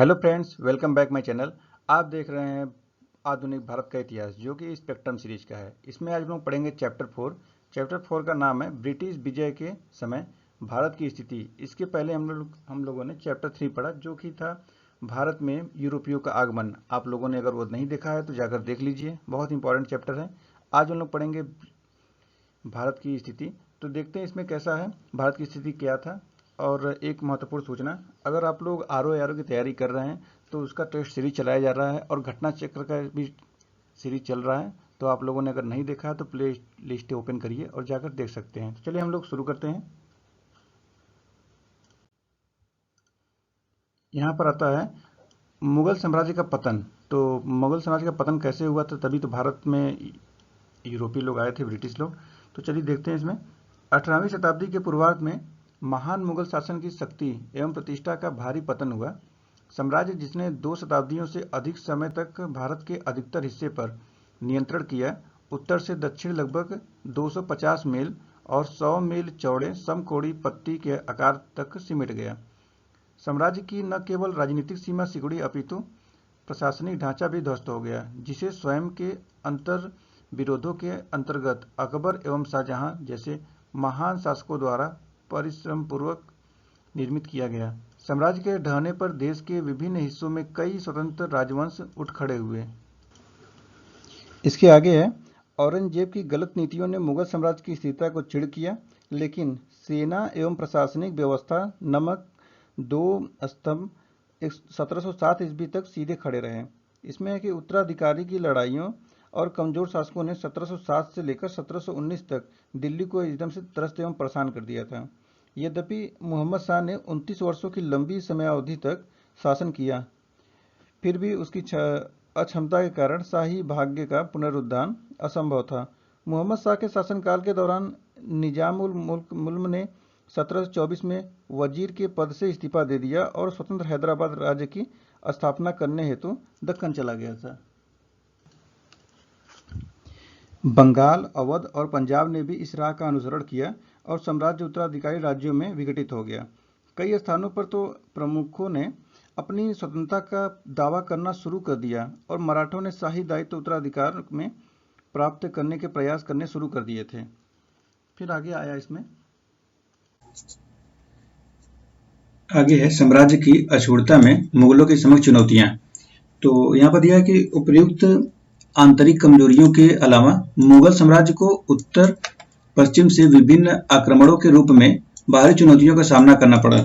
Hello friends, welcome back my channel. आप देख रहे हैं आधुनिक भारत का इतिहास, जो कि स्पेक्ट्रम सीरीज का है। इसमें आज हम लोग पढ़ेंगे चैप्टर 4। चैप्टर 4 का नाम है ब्रिटिश विजय के समय भारत की स्थिति। इसके पहले हम लोगों ने चैप्टर 3 पढ़ा, जो कि था भारत में यूरोपियों का आगमन। आप लोगों ने अगर वो नहीं देखा है तो जाकर देख लीजिए, बहुत इंपॉर्टेंट चैप्टर है। आज हम लोग पढ़ेंगे भारत की स्थिति। तो देखते हैं इसमें कैसा है, भारत की स्थिति क्या था। और एक महत्वपूर्ण सूचना, अगर आप लोग आर की तैयारी कर रहे हैं तो उसका टेस्ट सीरीज चलाया जा रहा है और घटना चक्र का भी सीरीज चल रहा है। तो आप लोगों ने अगर नहीं देखा है तो प्ले लिस्ट ओपन करिए और जाकर देख सकते हैं। तो चलिए हम लोग शुरू करते हैं। यहाँ पर आता है मुगल साम्राज्य का पतन। तो मुगल साम्राज्य का पतन कैसे हुआ था, तभी तो भारत में यूरोपीय लोग आए थे, ब्रिटिश लोग। तो चलिए देखते हैं इसमें। 18वीं शताब्दी के पूर्वार्ध में महान मुगल शासन की शक्ति एवं प्रतिष्ठा का भारी पतन हुआ। साम्राज्य जिसने 2 शताब्दियों से अधिक समय तक भारत के अधिकतर हिस्से पर नियंत्रण किया, उत्तर से दक्षिण लगभग 250 मील और 100 मील चौड़े समकोणीय पट्टी के आकार तक सिमट गया। साम्राज्य की न केवल राजनीतिक सीमा सिकुड़ी, अपितु प्रशासनिक ढांचा भी ध्वस्त हो गया, जिसे स्वयं के अंतर विरोधों के अंतर्गत अकबर एवं शाहजहां जैसे महान शासकों द्वारा परिश्रम पूर्वक निर्मित किया गया। साम्राज्य के ढहने पर देश के विभिन्न हिस्सों में कई स्वतंत्र राजवंश उठ खड़े हुए। इसके आगे है, औरंगजेब की गलत नीतियों ने मुगल साम्राज्य की स्थिरता को क्षीण किया, लेकिन सेना एवं प्रशासनिक व्यवस्था नमक 2 स्तंभ 1707 ईस्वी तक सीधे खड़े रहे। इसमें है कि उत्तराधिकारी की लड़ाइयों और कमजोर शासकों ने 1707 से लेकर 1719 तक दिल्ली को एकदम से त्रस्त एवं परेशान कर दिया था। यद्यपि मोहम्मद शाह ने 29 वर्षों की लंबी समयावधि तक शासन किया, फिर भी उसकी अक्षमता के कारण शाही भाग्य का पुनरुद्धार असंभव था। मोहम्मद शाह के शासनकाल के दौरान निजामुल मुल्क ने 1724 में वजीर के पद से इस्तीफा दे दिया और स्वतंत्र हैदराबाद राज्य की स्थापना करने हेतु दक्कन चला गया था। बंगाल, अवध और पंजाब ने भी इस राह का अनुसरण किया और साम्राज्य उत्तराधिकारी राज्यों में विघटित हो गया। कई स्थानों पर तो प्रमुखों ने अपनी स्वतंत्रता का दावा करना शुरू कर दिया और मराठों ने शाही दायित्व उत्तराधिकार में प्राप्त करने के प्रयास करने शुरू कर दिए थे। फिर आगे आया, इसमें आगे है साम्राज्य की अक्षुण्णता में मुगलों की समक्ष चुनौतियां। तो यहाँ पर दिया है कि उपर्युक्त आंतरिक कमजोरियों के अलावा मुगल साम्राज्य को उत्तर पश्चिम से विभिन्न आक्रमणों के रूप में बाहरी चुनौतियों का सामना करना पड़ा।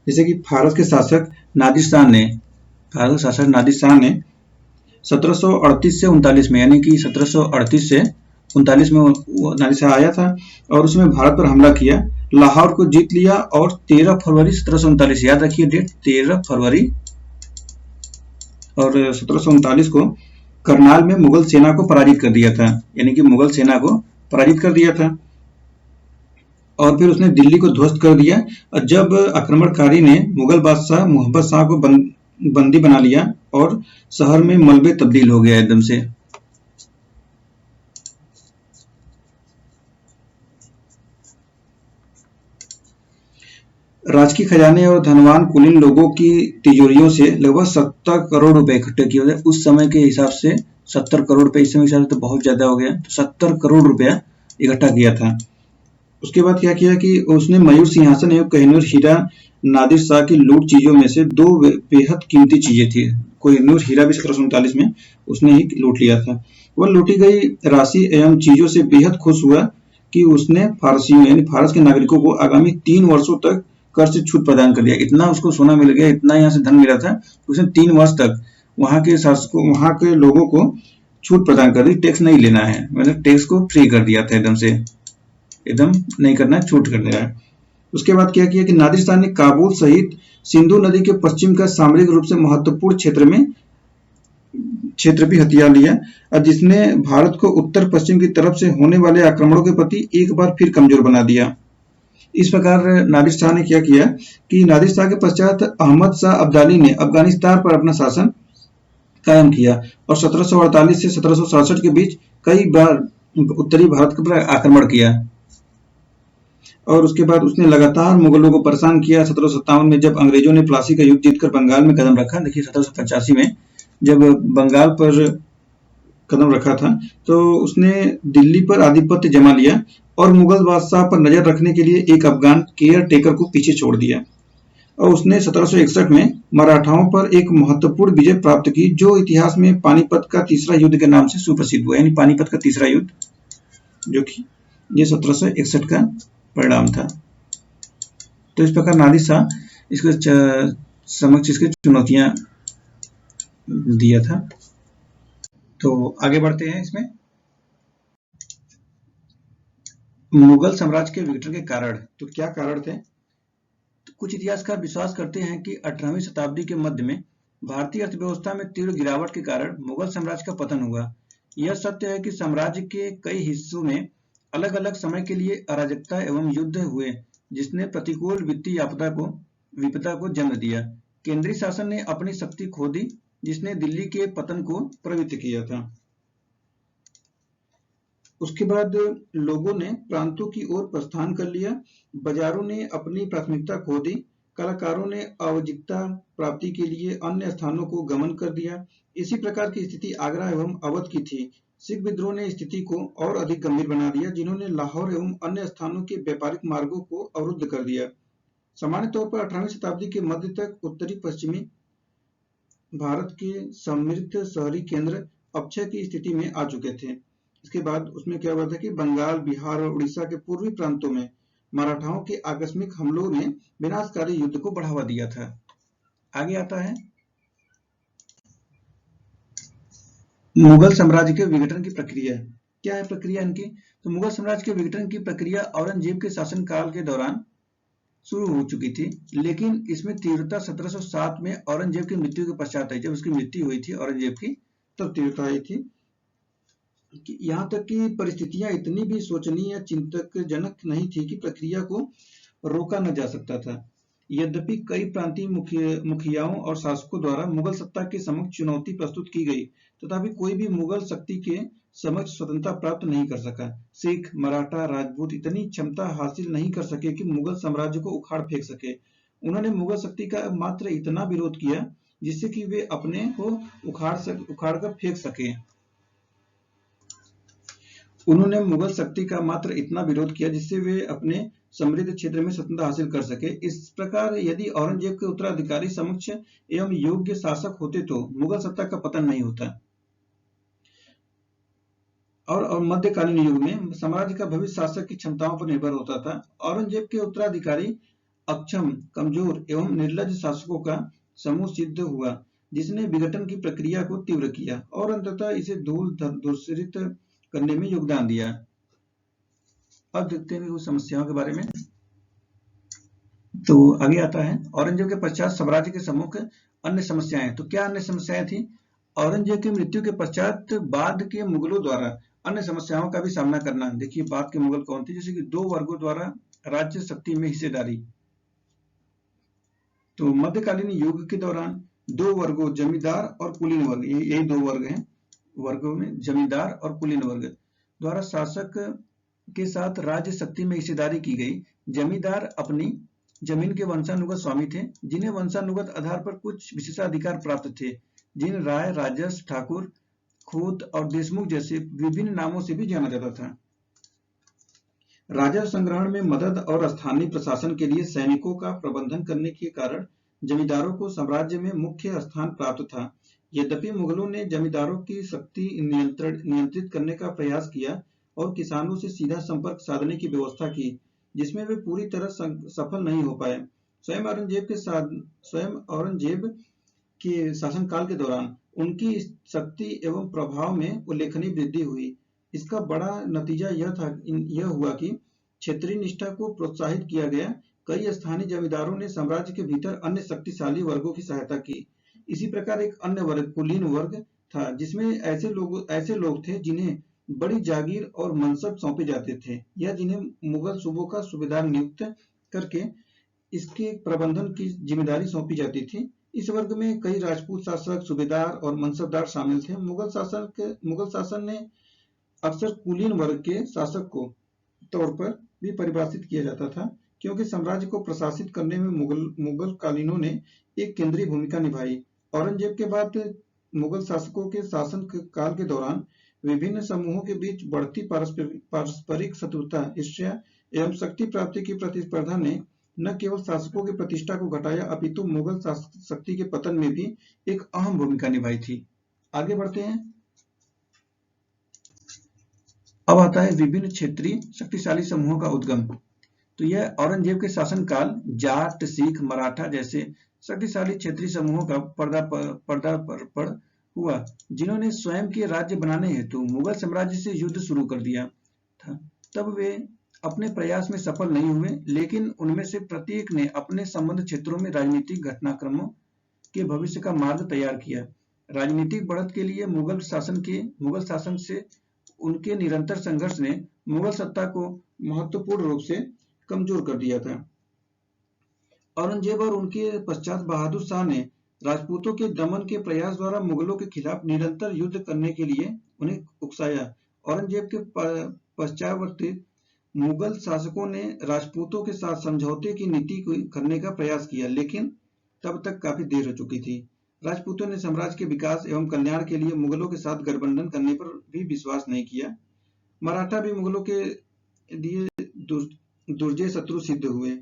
जैसे कि फारस के शासक नादिर शाह ने 1738 से 39 में, यानी कि 1738 से 39 में नादिर शाह आया था और उसमें भारत पर हमला किया, लाहौर को जीत लिया और 13 फरवरी 1739, याद रखिए डेट, 13 फरवरी और 1739 को करनाल में मुगल सेना को पराजित कर दिया था, यानी कि मुगल सेना को पराजित कर दिया था। और फिर उसने दिल्ली को ध्वस्त कर दिया। और जब आक्रमणकारी ने मुगल बादशाह मोहम्मद शाह को बंदी बना लिया और शहर में मलबे तब्दील हो गया एकदम से। राजकीय खजाने और धनवान कुलीन लोगों की तिजोरियों से लगभग 70 करोड़ रुपए इकट्ठे किए गए। उस समय के हिसाब से 70 करोड़ रुपए, इस समय के हिसाब से तो बहुत ज्यादा हो गया। तो 70 करोड़ रुपया इकट्ठा किया था। उसके बाद क्या किया कि उसने मयूर सिंहासन एवं कोहिनूर हीरा नादिर शाह की लूट चीजों में से 2 बेहद कीमती चीजें थी। कोहिनूर हीरा भी 1739 में उसने ही लूट लिया था। वह लूटी गई राशि एवं चीजों से बेहद खुश हुआ कि उसने फारसियों यानी फारस के नागरिकों को आगामी 3 वर्षों तक कर से छूट प्रदान कर दिया। इतना उसको सोना मिल गया, इतना यहाँ से धन मिला था, उसने 3 वर्ष तक वहां के शासकों, वहां के लोगों को छूट प्रदान कर दी। टैक्स नहीं लेना है, मतलब टैक्स को फ्री कर दिया था, एकदम नहीं करना है, छूट कर दिया है। उसके बाद क्या किया कि नादिर शाह ने काबुल सहित सिंधु नदी के पश्चिम का सामरिक रूप से महत्वपूर्ण क्षेत्र भी हथियार लिया, और जिसने भारत को उत्तर पश्चिम की तरफ से होने वाले आक्रमणों के प्रति एक बार फिर कमजोर बना दिया। इस प्रकार नादिर शाह ने क्या किया कि नादिर शाह के पश्चात अहमद शाह अब्दाली ने अफगानिस्तान पर अपना शासन कायम किया और 1748 से 1767 के बीच कई बार उत्तरी भारत पर आक्रमण किया और उसके बाद उसने लगातार मुगलों को परेशान किया। 1757 में जब अंग्रेजों ने प्लासी का युद्ध जीतकर बंगाल में कदम रखा, देखिए 1785 में जब बंगाल पर कदम रखा था, तो उसने दिल्ली पर आधिपत्य जमा लिया और मुगल बादशाह पर नजर रखने के लिए एक अफगान केयर टेकर को पीछे छोड़ दिया। और उसने 1761 में मराठाओं पर एक महत्वपूर्ण विजय प्राप्त की, जो इतिहास में पानीपत का तीसरा युद्ध के नाम से सुप्रसिद्ध हुआ, यानी पानीपत का तीसरा युद्ध, जो कि ये 1761 का परिणाम था। तो इस प्रकार नादिर शाह इसके समक्ष इसके चुनौतियां दिया था। तो आगे बढ़ते हैं। इसमें मुगल साम्राज्य के विघटन के कारण, तो क्या कारण थे? तो कुछ इतिहासकार विश्वास करते हैं कि 18वीं शताब्दी के मध्य में भारतीय अर्थव्यवस्था में तीव्र गिरावट के कारण मुगल साम्राज्य का पतन हुआ। यह सत्य है कि साम्राज्य के कई हिस्सों में अलग अलग समय के लिए अराजकता एवं युद्ध हुए, जिसने प्रतिकूल वित्तीय विपदा को जन्म दिया। केंद्रीय शासन ने अपनी शक्ति खो दी, जिसने दिल्ली के पतन को प्रवृत्त किया था। उसके बाद लोगों ने प्रांतों की ओर प्रस्थान कर लिया, बाजारों ने अपनी प्राथमिकता खो दी, कलाकारों ने औचित्य प्राप्ति के लिए अन्य स्थानों को गमन कर दिया। इसी प्रकार की स्थिति आगरा एवं अवध की थी। सिख विद्रोह ने स्थिति को और अधिक गंभीर बना दिया, जिन्होंने लाहौर एवं अन्य स्थानों के व्यापारिक मार्गों को अवरुद्ध कर दिया। सामान्य तौर पर 18वीं शताब्दी के मध्य तक उत्तरी पश्चिमी भारत के समृद्ध शहरी केंद्र अपक्षय की स्थिति में आ चुके थे। इसके बाद उसमें क्या हुआ था कि बंगाल, बिहार और उड़ीसा के पूर्वी प्रांतों में मराठाओं के आकस्मिक हमलों ने विनाशकारी युद्ध को बढ़ावा दिया था। आगे आता है मुगल साम्राज्य के विघटन की प्रक्रिया। क्या है प्रक्रिया इनकी? तो मुगल साम्राज्य के विघटन की प्रक्रिया औरंगजेब के शासनकाल के दौरान शुरू हो चुकी थी, लेकिन इसमें तीव्रता 1707 में औरंगजेब की मृत्यु के पश्चात आई। जब उसकी मृत्यु हुई थी औरंगजेब की, तब तीव्रता आई थी। यहाँ तक कि परिस्थितियां इतनी भी शोचनीय या चिंताजनक नहीं थी कि प्रक्रिया को रोका न जा सकता था। यद्यपि कई प्रांतीय मुखियाओं और शासकों द्वारा मुगल सत्ता के समक्ष चुनौती प्रस्तुत की गई, तथापि कोई भी मुगल शक्ति के समक्ष स्वतंत्रता प्राप्त नहीं कर सका। सिख, मराठा, राजपूत इतनी क्षमता हासिल नहीं कर सके कि मुगल साम्राज्य को उखाड़ फेंक सके। उन्होंने मुगल शक्ति का मात्र इतना विरोध किया जिससे कि वे अपने को उखाड़ कर फेंक सके। उन्होंने मुगल शक्ति का मात्र इतना विरोध किया जिससे वे अपने समृद्ध क्षेत्र में स्वतंत्रता हासिल कर सके। इस प्रकार यदि औरंगजेब के उत्तराधिकारी समक्ष एवं योग्य शासक होते तो मुगल सत्ता का पतन नहीं होता। और मध्यकालीन युग में साम्राज्य का भविष्य शासक की क्षमताओं पर निर्भर होता था। औरंगजेब के उत्तराधिकारी अक्षम, कमजोर एवं निर्लज्ज शासकों का समूह सिद्ध हुआ, जिसने विघटन की प्रक्रिया को तीव्र किया और अंततः इसे धूलित करने में योगदान दिया। अब देखते हैं कुछ समस्याओं के बारे में। तो आगे आता है औरंगजेब के पश्चात साम्राज्य के सम्मुख अन्य समस्याएं। तो क्या अन्य समस्याएं थी? औरंगजेब की मृत्यु के पश्चात बाद के मुगलों द्वारा अन्य समस्याओं का भी सामना करना। देखिए बाद के मुगल कौन थे? जैसे कि दो वर्गों द्वारा राज्य शक्ति में हिस्सेदारी। तो मध्यकालीन युग के दौरान दो वर्गों, जमींदार और कुलीन वर्ग, यही दो वर्ग हैं। वर्गों में जमींदार और कुलीन वर्ग द्वारा शासक के साथ राज्य शक्ति में हिस्सेदारी की गई। जमींदार अपनी जमीन के वंशानुगत स्वामी थे, जिन्हें वंशानुगत आधार पर कुछ विशेषाधिकार प्राप्त थे, जिन राय, राजस, ठाकुर, खोत और देशमुख जैसे विभिन्न नामों से भी जाना जाता था। राजस्व संग्रहण में मदद और स्थानीय प्रशासन के लिए सैनिकों का प्रबंधन करने के कारण जमींदारों को साम्राज्य में मुख्य स्थान प्राप्त था। यद्यपि मुगलों ने जमींदारों की शक्ति नियंत्रित करने का प्रयास किया और किसानों से सीधा संपर्क साधने की व्यवस्था की, जिसमें वे पूरी तरह सफल नहीं हो पाए। स्वयं औरंगजेब के शासनकाल के दौरान उनकी शक्ति एवं प्रभाव में उल्लेखनीय वृद्धि हुई। इसका बड़ा नतीजा यह हुआ कि क्षेत्रीय निष्ठा को प्रोत्साहित किया गया। कई स्थानीय जमींदारों ने साम्राज्य के भीतर अन्य शक्तिशाली वर्गों की सहायता की। इसी प्रकार एक अन्य वर्ग, कुलीन वर्ग था, जिसमें ऐसे लोग थे जिन्हें बड़ी जागीर और मनसब सौंपे जाते थे या जिन्हें मुगल सूबों का सूबेदार नियुक्त करके इसके प्रबंधन की जिम्मेदारी सौंपी जाती थी। इस वर्ग में कई राजपूत शासक, सूबेदार और मनसबदार शामिल थे। मुगल शासन ने अक्सर कुलीन वर्ग के शासक को तौर पर भी परिभाषित किया जाता था, क्योंकि साम्राज्य को प्रशासित करने में मुगल कालीनों ने एक केंद्रीय भूमिका निभाई। औरंगजेब के बाद मुगल शासकों के शासन काल के दौरान विभिन्न समूहों के बीच बढ़ती पारस्परिक शत्रुता, ईर्ष्या एवं शक्ति प्राप्ति की प्रतिस्पर्धा ने न केवल शासकों की प्रतिष्ठा को घटाया, अपितु मुगल शक्ति के पतन में भी एक अहम भूमिका निभाई थी। आगे बढ़ते हैं। अब आता है विभिन्न क्षेत्रीय शक्तिशाली समूहों का उद्गम। तो यह औरंगजेब के शासनकाल जाट, सिख, मराठा जैसे शक्तिशाली क्षेत्रीय समूहों का पर्दापण हुआ, जिन्होंने स्वयं के राज्य बनाने हेतु मुगल साम्राज्य से युद्ध शुरू कर दिया था। तब वे अपने प्रयास में सफल नहीं हुए, लेकिन उनमें से प्रत्येक ने अपने संबद्ध क्षेत्रों में राजनीतिक घटनाक्रमों के भविष्य का मार्ग तैयार किया। राजनीतिक बढ़त के लिए मुगल शासन से उनके निरंतर संघर्ष ने मुगल सत्ता को महत्वपूर्ण रूप से कमजोर कर दिया था। औरंगजेब और उनके पश्चात बहादुर शाह ने राजपूतों के दमन के प्रयास द्वारा मुगलों के खिलाफ निरंतर युद्ध करने के लिए उन्हें उकसाया। औरंगजेब के पश्चातवर्ती मुगल शासकों ने राजपूतों के साथ समझौते की नीति करने का प्रयास किया, लेकिन तब तक काफी देर हो चुकी थी। राजपूतों ने साम्राज्य के विकास एवं कल्याण के लिए मुगलों के साथ गठबंधन करने पर भी विश्वास नहीं किया। मराठा भी मुगलों के लिए दुर्जय शत्रु सिद्ध हुए।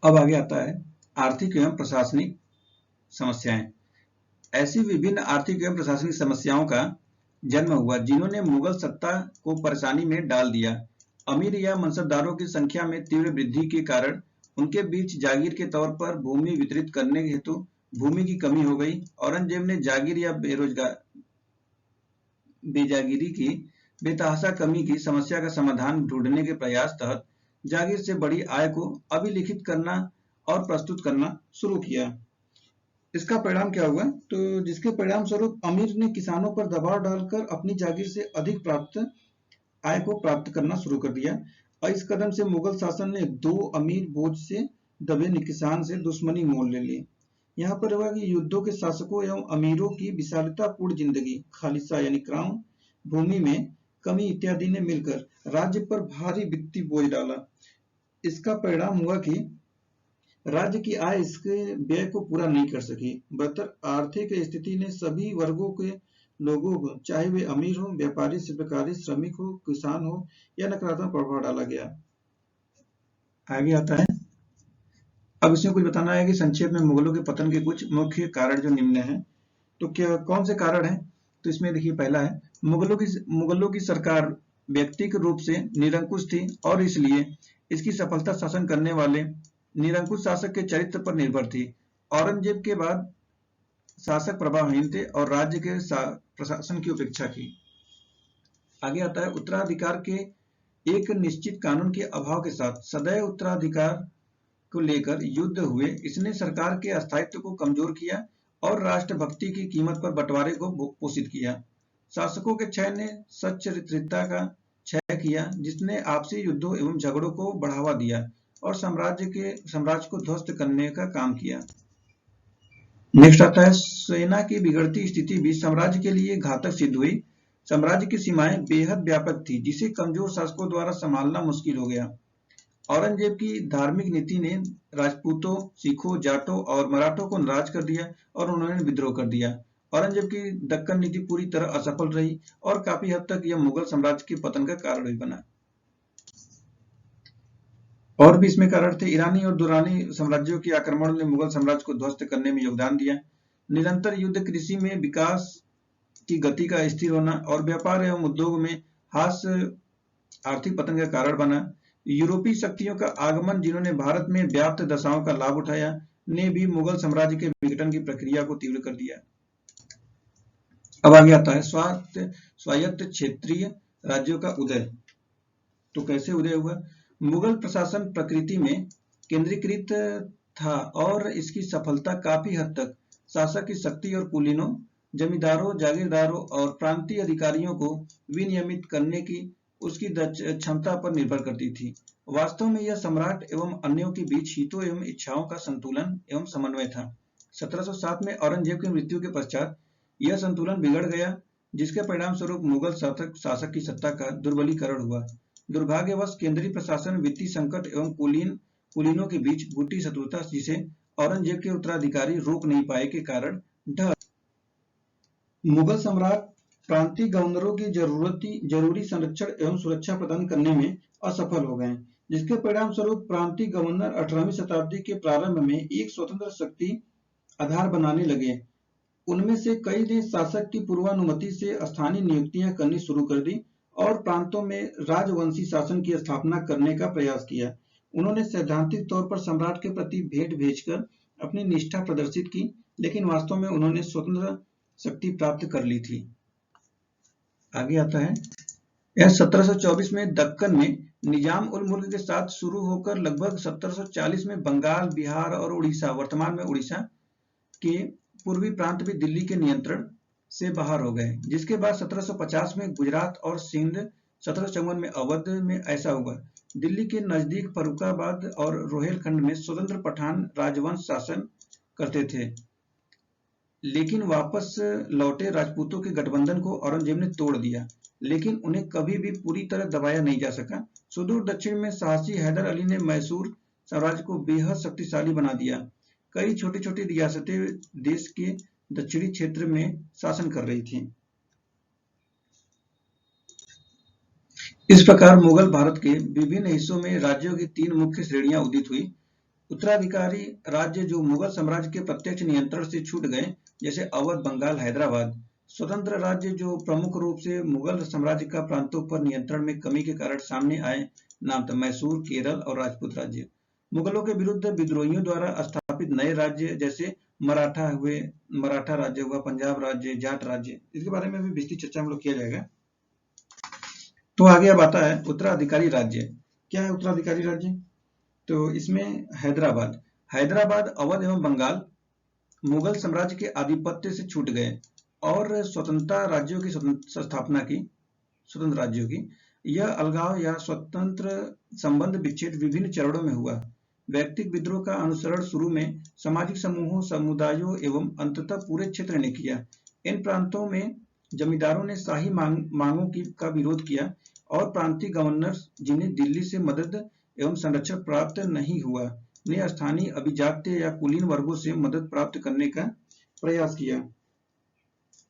अब आगे आता है आर्थिक एवं प्रशासनिक समस्याएं। ऐसी विभिन्न आर्थिक एवं प्रशासनिक समस्याओं का जन्म हुआ जिन्होंने मुगल सत्ता को परेशानी में डाल दिया। अमीर या मनसबदारों की संख्या में तीव्र वृद्धि के कारण उनके बीच जागीर के तौर पर भूमि वितरित करने हेतु भूमि की कमी हो गई। औरंगजेब ने जागीर या बेजागीरी की बेतहाशा कमी की समस्या का समाधान ढूंढने के प्रयास तहत जागीर से बड़ी आय को अभिलिखित करना और प्रस्तुत करना शुरू किया। इसका परिणाम क्या हुआ? तो जिसके परिणाम स्वरूप अमीर ने किसानों पर दबाव डालकर अपनी जागीर से अधिक आय को प्राप्त करना शुरू कर दिया। और इस कदम से मुगल शासन ने दो अमीर बोझ से दबे किसान से दुश्मनी मोल ले ली। यहाँ पर हुआ कि युद्धों के शासकों एवं अमीरों की विशालतापूर्ण जिंदगी, खालिसा यानी क्राउन, भूमि में कमी इत्यादि ने मिलकर राज्य पर भारी वित्तीय बोझ डाला। इसका परिणाम हुआ कि राज्य की आय इसके व्यय को पूरा नहीं कर सकी। बदतर आर्थिक स्थिति ने सभी वर्गों के लोगों को, चाहे वे अमीर हो, व्यापारी, शिल्पकारी, श्रमिक हो, किसान हो, या नकारात्मक प्रभाव डाला गया। आगे आता है। अब इसमें कुछ बताना है कि संक्षेप में मुगलों के पतन के कुछ मुख्य कारण जो निम्न हैं। तो क्या कौन से कारण हैं? तो इसमें देखिए, पहला है मुगलों की सरकार व्यक्तिगत रूप से निरंकुश थी और इसलिए इसकी सफलता शासन करने वाले निरंकुश शासक के चरित्र पर निर्भर थी। औरंगजेब के बाद शासक प्रभावहीन थे और राज्य के प्रशासन की उपेक्षा की। आगे आता है उत्तराधिकार के एक निश्चित कानून के अभाव के साथ सदैव उत्तराधिकार को लेकर युद्ध हुए। इसने सरकार के अस्थायित्व को कमजोर किया और राष्ट्रभक्ति की कीमत पर बंटवारे को पोषित किया। शासकों के क्षय ने सच्चरित्रता का क्षय किया, जिसने आपसी युद्धों एवं झगड़ों को बढ़ावा दिया और साम्राज्य को ध्वस्त करने का काम किया। नेक्स्ट आता है सेना की बिगड़ती स्थिति भी साम्राज्य के लिए घातक सिद्ध हुई। साम्राज्य की सीमाएं बेहद व्यापक थी, जिसे कमजोर शासकों द्वारा संभालना मुश्किल हो गया। औरंगजेब की धार्मिक नीति ने राजपूतों, सिखों, जाटों और मराठों को नाराज कर दिया और उन्होंने विद्रोह कर दिया। औरंगजेब की दक्कन नीति पूरी तरह असफल रही और काफी हद तक यह मुगल साम्राज्य के पतन का कारण भी बना। और भी इसमें कारण थे। ईरानी और दुरानी साम्राज्यों के आक्रमण ने मुगल साम्राज्य को ध्वस्त करने में योगदान दिया। निरंतर युद्ध, कृषि में विकास की गति का स्थिर होना और व्यापार एवं उद्योग में ह्रास आर्थिक पतन का कारण बना। यूरोपीय शक्तियों का आगमन, जिन्होंने भारत में व्याप्त दशाओं का लाभ उठाया, ने भी मुगल साम्राज्य के विघटन की प्रक्रिया को तीव्र कर दिया। अब आगे आता है स्वायत्त क्षेत्रीय राज्यों का उदय। तो कैसे उदय हुआ? मुगल प्रशासन प्रकृति में केंद्रीकृत था और इसकी सफलता काफी हद तक शासक की शक्ति और कुलीनों, जमींदारों, जागीरदारों और प्रांतीय अधिकारियों को विनियमित करने की उसकी क्षमता पर निर्भर करती थी। वास्तव में यह सम्राट एवं अन्यों के बीच हितों एवं इच्छाओं का संतुलन एवं समन्वय था। 1707 में औरंगजेब की मृत्यु के पश्चात यह संतुलन बिगड़ गया, जिसके परिणाम स्वरूप मुगल शासक की सत्ता का दुर्बलीकरण हुआ। दुर्भाग्यवश केंद्रीय प्रशासन, वित्तीय संकट एवं कुलीनों के बीच गुटी शत्रुता, जिसे औरंगजेब के उत्तराधिकारी रोक नहीं पाए, के कारण ढह। मुगल सम्राट प्रांतीय गवर्नरों की जरूरी संरक्षण एवं सुरक्षा प्रदान करने में असफल हो गए, जिसके परिणाम स्वरूप प्रांतीय गवर्नर 18वीं शताब्दी के प्रारंभ में एक स्वतंत्र शक्ति आधार बनाने लगे। उनमें से कई ने शासक की पूर्वानुमति से स्थानीय नियुक्तियां करनी शुरू कर दी और प्रांतों में राजवंशी शासन की स्थापना करने का प्रयास किया। उन्होंने सैद्धांतिक तौर पर सम्राट के प्रति भेंट भेजकर अपनी निष्ठा प्रदर्शित की, लेकिन वास्तव में उन्होंने स्वतंत्र शक्ति प्राप्त कर ली थी। आगे आता है, यह 1724 में दक्कन में निजाम उल मुल्क के साथ शुरू होकर लगभग 1740 में बंगाल, बिहार और उड़ीसा, वर्तमान में उड़ीसा के पूर्वी प्रांत भी दिल्ली के नियंत्रण से बाहर हो गए, जिसके बाद 1750 में गुजरात और सिंध, 1754 में अवध में ऐसा हुआ। दिल्ली के नजदीक फर्रुखाबाद और रोहेलखंड में स्वतंत्र पठान राजवंश शासन करते थे, लेकिन वापस लौटे राजपूतों के गठबंधन को औरंगजेब ने तोड़ दिया, लेकिन उन्हें कभी भी पूरी तरह दबाया नहीं जा सका। सुदूर दक्षिण में साहसी हैदर अली ने मैसूर साम्राज्य को बेहद शक्तिशाली बना दिया। कई छोटी छोटी रियासतें देश के दक्षिणी क्षेत्र में शासन कर रही थीं। इस प्रकार मुगल भारत के विभिन्न हिस्सों में राज्यों की तीन मुख्य श्रेणियां उदित हुई। उत्तराधिकारी राज्य जो मुगल साम्राज्य के प्रत्यक्ष नियंत्रण से छूट गए, जैसे अवध, बंगाल, हैदराबाद। स्वतंत्र राज्य जो प्रमुख रूप से मुगल साम्राज्य का प्रांतों पर नियंत्रण में कमी के कारण सामने आए, नाम था मैसूर, केरल और राजपूत राज्य। मुगलों के विरुद्ध विद्रोहियों द्वारा स्थापित नए राज्य जैसे मराठा राज्य हुआ, पंजाब राज्य, जाट राज्य, इसके बारे में भी विस्तृत चर्चा हम लोग किया जाएगा। तो आगे अब आता है उत्तराधिकारी राज्य। क्या है उत्तराधिकारी राज्य? तो इसमें हैदराबाद, अवध एवं बंगाल मुगल साम्राज्य के आधिपत्य से छूट गए और स्वतंत्र राज्यों की स्वतंत्र राज्यों की यह अलगाव या स्वतंत्र संबंध विच्छेद विभिन्न चरणों में हुआ। व्यक्तिगत विद्रोह का अनुसरण शुरू में सामाजिक समूहों, समुदायों एवं अंततः पूरे क्षेत्र ने किया। इन प्रांतों में जमींदारों ने शाही मांगों का विरोध किया और प्रांतीय गवर्नर, जिन्हें दिल्ली से मदद एवं संरक्षण प्राप्त नहीं हुआ, ने स्थानीय अभिजात्य या कुलीन वर्गों से मदद प्राप्त करने का प्रयास किया।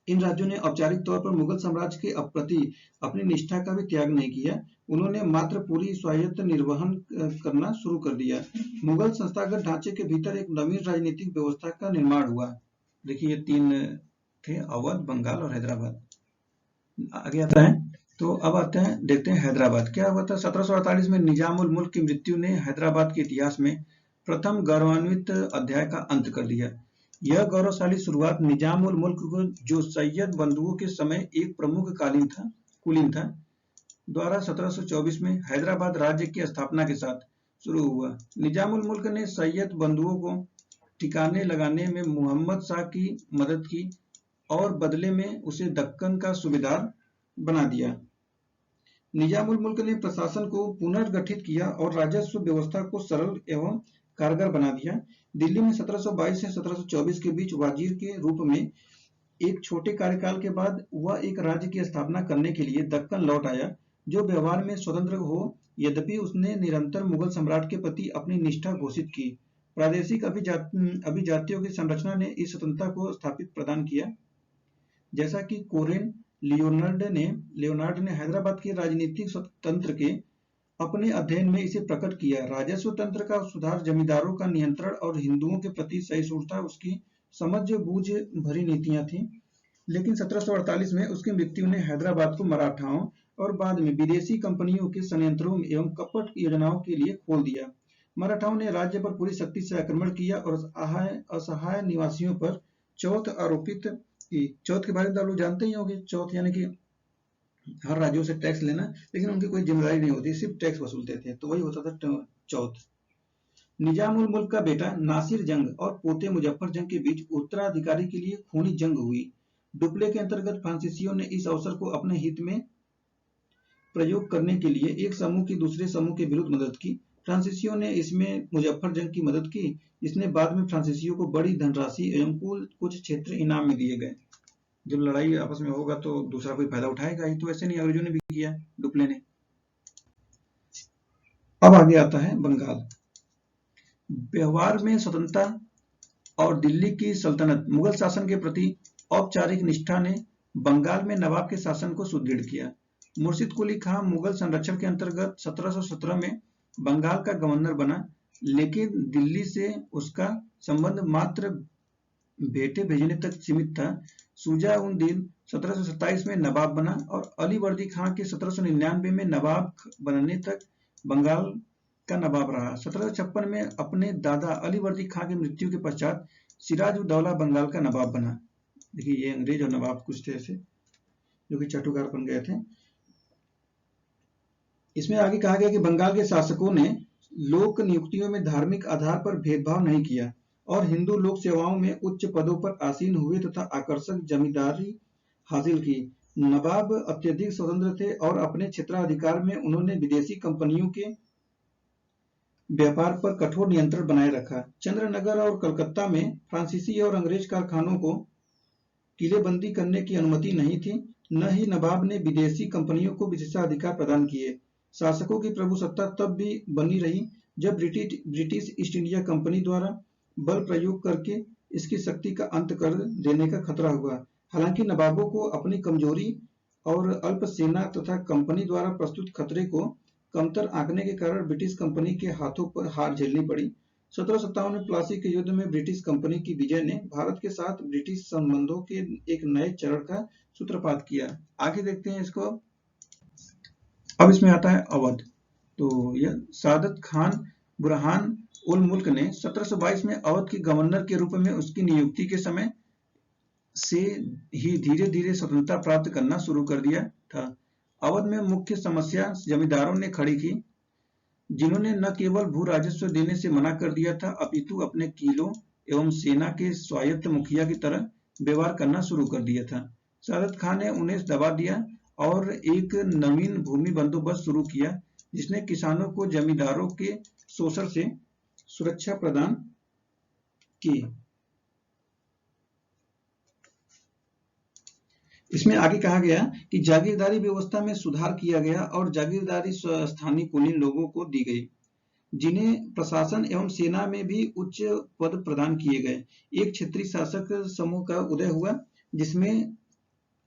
इन राज्यों ने औपचारिक तौर पर मुगल साम्राज्य के प्रति अपनी निष्ठा का भी त्याग नहीं किया। उन्होंने मात्र पूरी स्वायत्त निर्वहन करना शुरू कर दिया। मुगल संस्थागत ढांचे के भीतर एक नवीन राजनीतिक व्यवस्था का निर्माण हुआ। देखिए ये तीन थे, अवध, बंगाल और हैदराबाद। आगे आता है, तो अब आते हैं, देखते हैं हैदराबाद क्या हुआ था। 1748 में निजाम उल मुल्क की मृत्यु ने हैदराबाद के इतिहास में प्रथम गौरवान्वित अध्याय का अंत कर दिया। यह गौरवशाली शुरुआत निजाम उल मुल्क को, जो सैयद बंधुओं के समय एक प्रमुख कुलीन था, द्वारा 1724 में हैदराबाद राज्य की स्थापना के साथ शुरू हुआ। निजाम उल मुल्क ने सैयद बंधुओं को ठिकाने लगाने में मुहम्मद शाह की मदद की और बदले में उसे दक्कन का सूबेदार बना दिया। निजाम उल मुल्क ने प्रशासन को पुनर्गठित किया और राजस्व व्यवस्था को सरल एवं कारगर बना दिया। दिल्ली में 1722 से 1724 के बीच वाजीर के रूप में एक छोटे कार्यकाल के बाद वह एक राज्य की स्थापना करने के लिए दक्कन लौट आया, जो व्यवहार में स्वतंत्र हो, यद्यपि उसने निरंतर मुगल सम्राट के प्रति अपनी निष्ठा घोषित की। प्रादेशिक अभिजातियों की संरचना ने इस स्वतंत्रता को स्थापित प्रदान किया। जैसा कि कोरेन लियोनार्ड ने हैदराबाद के राजनीतिक तंत्र के अपने अध्ययन में इसे प्रकट किया। राजस्व तंत्र का सुधार, जमींदारों का नियंत्रण और हिंदुओं के प्रति सहिष्णुता उसकी समझ-बूझ भरी नीतियां थीं। लेकिन 1748 में उसकी मृत्यु ने हैदराबाद को मराठाओं और बाद में विदेशी कंपनियों के षड्यंत्रों एवं कपट योजनाओं के लिए खोल दिया। मराठाओं ने राज्य पर पूरी शक्ति से आक्रमण किया और असहाय निवासियों पर चौथ आरोपित की। चौथ के बारे में आप लोग जानते ही होंगे। चौथ यानी कि हर राज्यों से टैक्स लेना, लेकिन उनकी कोई जिम्मेदारी नहीं होती, सिर्फ टैक्स वसूलते थे, तो वही होता था चौथ। निजाम उल मुल्क का बेटा नासिर जंग और पोते मुजफ्फर जंग के बीच उत्तराधिकारी के लिए खूनी जंग हुई। डुप्ले के अंतर्गत फ्रांसीसियों ने इस अवसर को अपने हित में प्रयोग करने के लिए एक समूह की दूसरे समूह के विरुद्ध मदद की। फ्रांसीसियों ने इसमें मुजफ्फर जंग की मदद की, जिसने बाद में फ्रांसीसियों को बड़ी धनराशि एवं कुछ क्षेत्र इनाम में दिए गए। जब लड़ाई आपस में होगा तो दूसरा कोई फायदा उठाएगा ही, तो ऐसे नहीं अंग्रेजों ने भी किया डुप्ले ने। अब आगे आता है बंगाल। व्यवहार में स्वतंत्रता और दिल्ली की सल्तनत, मुगल शासन के प्रति औपचारिक निष्ठा ने बंगाल में नवाब के शासन को सुदृढ़ किया। मुर्शिद कुली खां मुगल संरक्षण के अंतर्गत 1717 में बंगाल का गवर्नर बना, लेकिन दिल्ली से उसका संबंध मात्र भेंटें भेजने तक सीमित था। शुजा उन दिन 1727 में नवाब बना और अली वर्दी खां के 1799 में नवाब बनने तक बंगाल का नवाब रहा। 1756 में अपने दादा अली वर्दी खां की मृत्यु के पश्चात सिराज उद दौला बंगाल का नवाब बना। देखिए ये अंग्रेज और नवाब कुछ थे ऐसे जो कि चाटुकार बन गए थे। इसमें आगे कहा गया कि बंगाल के शासकों ने लोक नियुक्तियों में धार्मिक आधार पर भेदभाव नहीं किया और हिंदू लोक सेवाओं में उच्च पदों पर आसीन हुए तथा आकर्षक जमींदारी हासिल की। नवाब अत्यधिक स्वतंत्र थे और अपने क्षेत्राधिकार में उन्होंने विदेशी कंपनियों के व्यापार पर कठोर नियंत्रण बनाए रखा। चंद्रनगर और कलकत्ता में फ्रांसीसी और अंग्रेज कारखानों को किलेबंदी करने की अनुमति नहीं थी, न ही नवाब ने विदेशी कंपनियों को विशेषाधिकार प्रदान किए। शासकों की प्रभुसत्ता तब भी बनी रही जब ब्रिटिश ईस्ट इंडिया कंपनी द्वारा बल प्रयोग करके इसकी शक्ति का अंत कर देने का खतरा हुआ। हालांकि नवाबों को अपनी कमजोरी और अल्प सेना तथा कंपनी द्वारा प्रस्तुत खतरे को कमतर आंकने के कारण ब्रिटिश कंपनी के हाथों पर हार झेलनी पड़ी। 1757 में प्लासी के युद्ध में ब्रिटिश कंपनी की विजय ने भारत के साथ ब्रिटिश संबंधों के एक नए चरण का सूत्रपात किया। आगे देखते हैं इसको। अब इसमें आता है अवध। तो यह सादत खान बुरहान उल मुल्क ने 1722 में अवध के गवर्नर के रूप में उसकी नियुक्ति के समय से ही धीरे धीरे स्वतंत्रता प्राप्त करना शुरू कर दिया था। अवध में मुख्य समस्या जमींदारों ने खड़ी की, जिन्होंने न केवल भू राजस्व देने से मना कर दिया था, अपितु अपने किलों एवं सेना के स्वायत्त मुखिया की तरह व्यवहार करना शुरू कर दिया था। सादत खान ने उन्हें दबा दिया और एक नवीन भूमि बंदोबस्त शुरू किया, जिसने किसानों को जमींदारों के शोषण से सुरक्षा प्रदान की। इसमें आगे कहा गया कि जागीरदारी व्यवस्था में सुधार किया गया और जागीरदारी स्थानीय कुलीन लोगों को दी गई, जिन्हें प्रशासन एवं सेना में भी उच्च पद प्रदान किए गए। एक क्षेत्रीय शासक समूह का उदय हुआ, जिसमें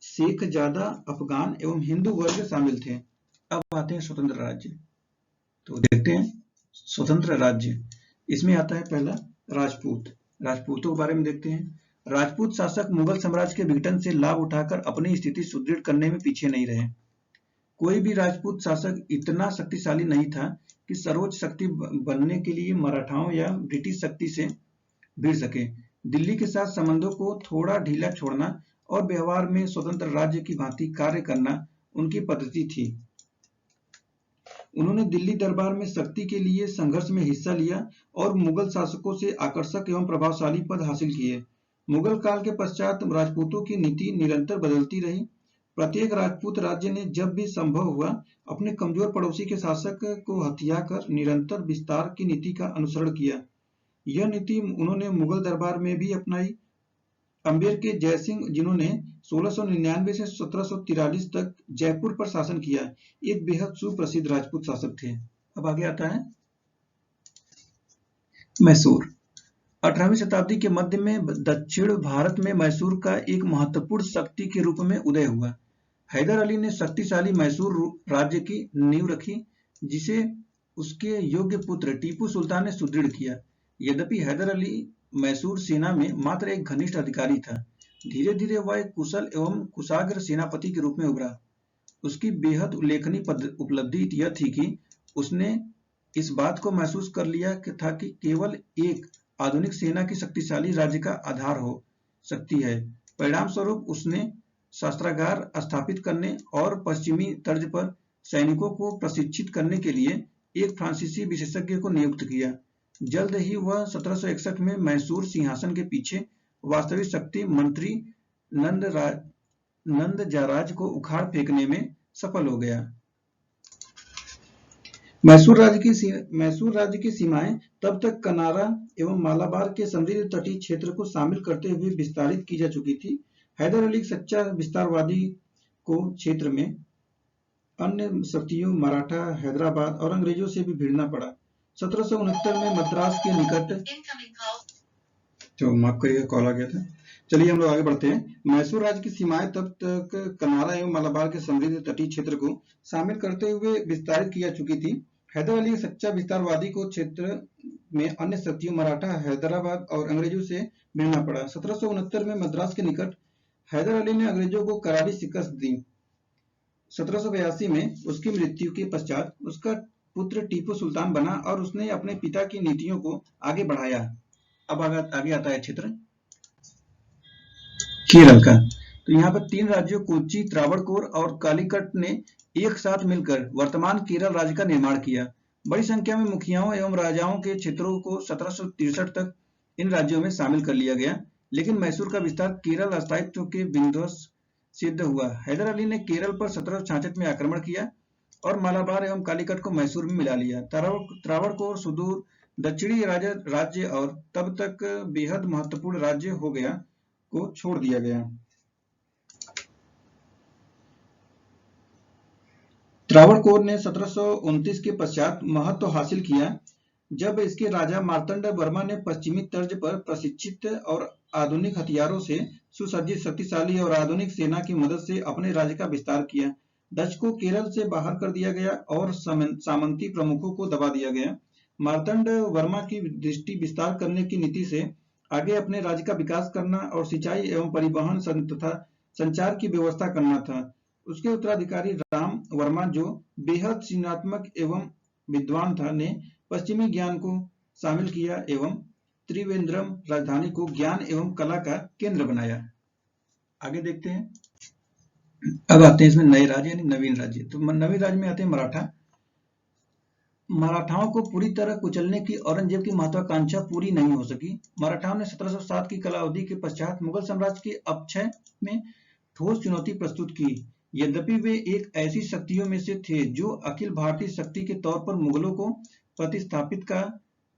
शेख जादा, अफगान एवं हिंदू वर्ग शामिल थे। अब आते हैं स्वतंत्र राज्य। तो देखते हैं स्वतंत्र राज्य। इसमें आता है पहला राजपूत। राजपूतों के बारे में देखते हैं। राजपूत शासक मुगल साम्राज्य के विघटन से लाभ उठाकर अपनी स्थिति सुदृढ़ करने में पीछे नहीं रहे। कोई भी राजपूत शासक इतना शक्तिशाली नहीं था कि सर्वोच्च शक्ति बनने के लिए मराठाओं या ब्रिटिश शक्ति से भिड़ सके। दिल्ली के साथ संबंधों को थोड़ा ढीला छोड़ना और व्यवहार में स्वतंत्र राज्य की भांति कार्य करना उनकी पद्धति थी। उन्होंने दिल्ली दरबार में शक्ति के लिए संघर्ष में हिस्सा लिया और मुगल शासकों से आकर्षक एवं प्रभावशाली पद हासिल किए। मुगल काल के पश्चात राजपूतों की नीति निरंतर बदलती रही। प्रत्येक राजपूत राज्य ने जब भी संभव हुआ अपने कमजोर पड़ोसी के शासक को हथियाकर निरंतर विस्तार की नीति का अनुसरण किया। यह नीति उन्होंने मुगल दरबार में भी अपनाई। अम्बेर के जयसिंह, जिन्होंने 1699 से 1743 तक जयपुर पर शासन किया, एक बेहद सुप्रसिद्ध राजपूत शासक थे। अब आगे आता है मैसूर। 18वीं शताब्दी के मध्य में दक्षिण भारत में मैसूर का एक महत्वपूर्ण शक्ति के रूप में उदय हुआ। हैदर अली ने शक्तिशाली मैसूर राज्य की नींव रखी, जिसे उसके योग्य पुत्र टीपू सुल्तान ने सुदृढ़ किया। यद्यपि हैदर अली मैसूर सेना में मात्र एक घनिष्ठ अधिकारी था, धीरे धीरे वह एक कुशल एवं कुशाग्र सेनापति के रूप में उभरा। उसकी बेहद उल्लेखनीय उपलब्धि यह थी कि उसने इस बात को महसूस कर लिया था कि केवल एक आधुनिक सेना की शक्तिशाली राज्य का आधार हो सकती है। परिणाम स्वरूप उसने शस्त्रागार स्थापित करने और पश्चिमी तर्ज पर सैनिकों को प्रशिक्षित करने के लिए एक फ्रांसीसी विशेषज्ञ को नियुक्त किया। जल्द ही वह 1761 में मैसूर सिंहासन के पीछे वास्तविक शक्ति मंत्री नंदजाराज को उखाड़ फेंकने में सफल हो गया। मैसूर राज्य की सीमाएं तब तक कनारा एवं मालाबार के समृद्ध तटीय क्षेत्र को शामिल करते हुए विस्तारित की जा चुकी थी। हैदर अली सच्चा विस्तारवादी को क्षेत्र में अन्य शक्तियों मराठा, हैदराबाद और अंग्रेजों से भी भिड़ना पड़ा। 1769 में मद्रास के निकट जो माफ करिएगा कॉल आ गया था। चलिए हम लोग आगे बढ़ते हैं। मैसूर राज्य की सीमाएं तब तक कनारा एवं मलाबार के समृद्ध तटीय क्षेत्र को शामिल करते हुए विस्तारित की जा चुकी थी। हैदर अली सच्चा विस्तारवादी को क्षेत्र में अन्य शक्तियों मराठा, हैदराबाद और अंग्रेजों से भिड़ना पड़ा। 1769 में मद्रास के निकट हैदर अली ने अंग्रेजों को करारी शिकस्त दी। 1782 में उसकी मृत्यु के पश्चात उसका पुत्र टीपू सुल्तान बना और उसने अपने पिता की नीतियों को आगे बढ़ाया। अब आगे आता है क्षेत्र केरल का। तो यहाँ पर 3 राज्यों कोच्चि, त्रावणकोर और कालीकट ने एक साथ मिलकर वर्तमान केरल राज्य का निर्माण किया। बड़ी संख्या में मुखियाओं एवं राजाओं के क्षेत्रों को 1763 तक इन राज्यों में शामिल कर लिया गया, लेकिन मैसूर का विस्तार केरल अस्थायित्व के विध्वंस सिद्ध हुआ। हैदर अली ने केरल पर 1766 में आक्रमण किया और मालाबार एवं कालीकट को मैसूर में मिला लिया। त्रावणकोर सुदूर दक्षिणी राज्य और तब तक बेहद महत्वपूर्ण राज्य हो गया को छोड़ दिया गया। त्रावणकोर ने 1729 के पश्चात महत्व हासिल किया जब इसके राजा मार्तंड वर्मा ने पश्चिमी तर्ज पर प्रशिक्षित और आधुनिक हथियारों से सुसज्जित शक्तिशाली और आधुनिक सेना की मदद से अपने राज्य का विस्तार किया। डच को केरल से बाहर कर दिया गया और सामंती प्रमुखों को दबा दिया गया। मार्तंड वर्मा की दृष्टि विस्तार करने की नीति से आगे अपने राज्य का विकास करना और सिंचाई एवं परिवहन तथा संचार की व्यवस्था करना था। उसके उत्तराधिकारी राम वर्मा, जो बेहद सृजनात्मक एवं विद्वान था, ने पश्चिमी ज्ञान को शामिल किया एवं त्रिवेंद्रम राजधानी को ज्ञान एवं कला का केंद्र बनाया। आगे देखते हैं। अब आते हैं इसमें नए राज्य यानी नवीन राज्य। तो नवीन राज्य में आते हैं मराठा। मराठाओं को पूरी तरह कुचलने की औरंगजेब की महत्वाकांक्षा पूरी नहीं हो सकी। मराठाओं ने 1707 की कलावधि के पश्चात मुगल साम्राज्य के अपक्षय में ठोस चुनौती प्रस्तुत की। यद्यपि वे एक ऐसी शक्तियों में से थे जो अखिल भारतीय शक्ति के तौर पर मुगलों को प्रतिस्थापित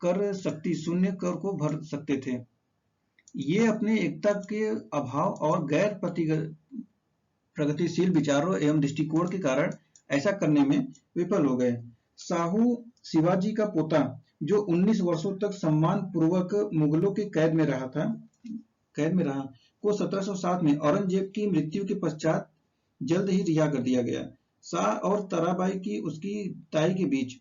कर शक्ति शून्य कर को भर सकते थे। ये अपने एकता के अभाव और गैर प्रगतिशील विचारों एवं दृष्टिकोण के कारण ऐसा करने में विफल हो गए। साहू शिवाजी का पोता, जो 19 वर्षों तक सम्मान पूर्वक मुगलों के कैद में रहा को 1707 में औरंगजेब की मृत्यु के पश्चात जल्द ही रिहा कर दिया गया। शाह और ताराबाई की उसकी ताई के बीच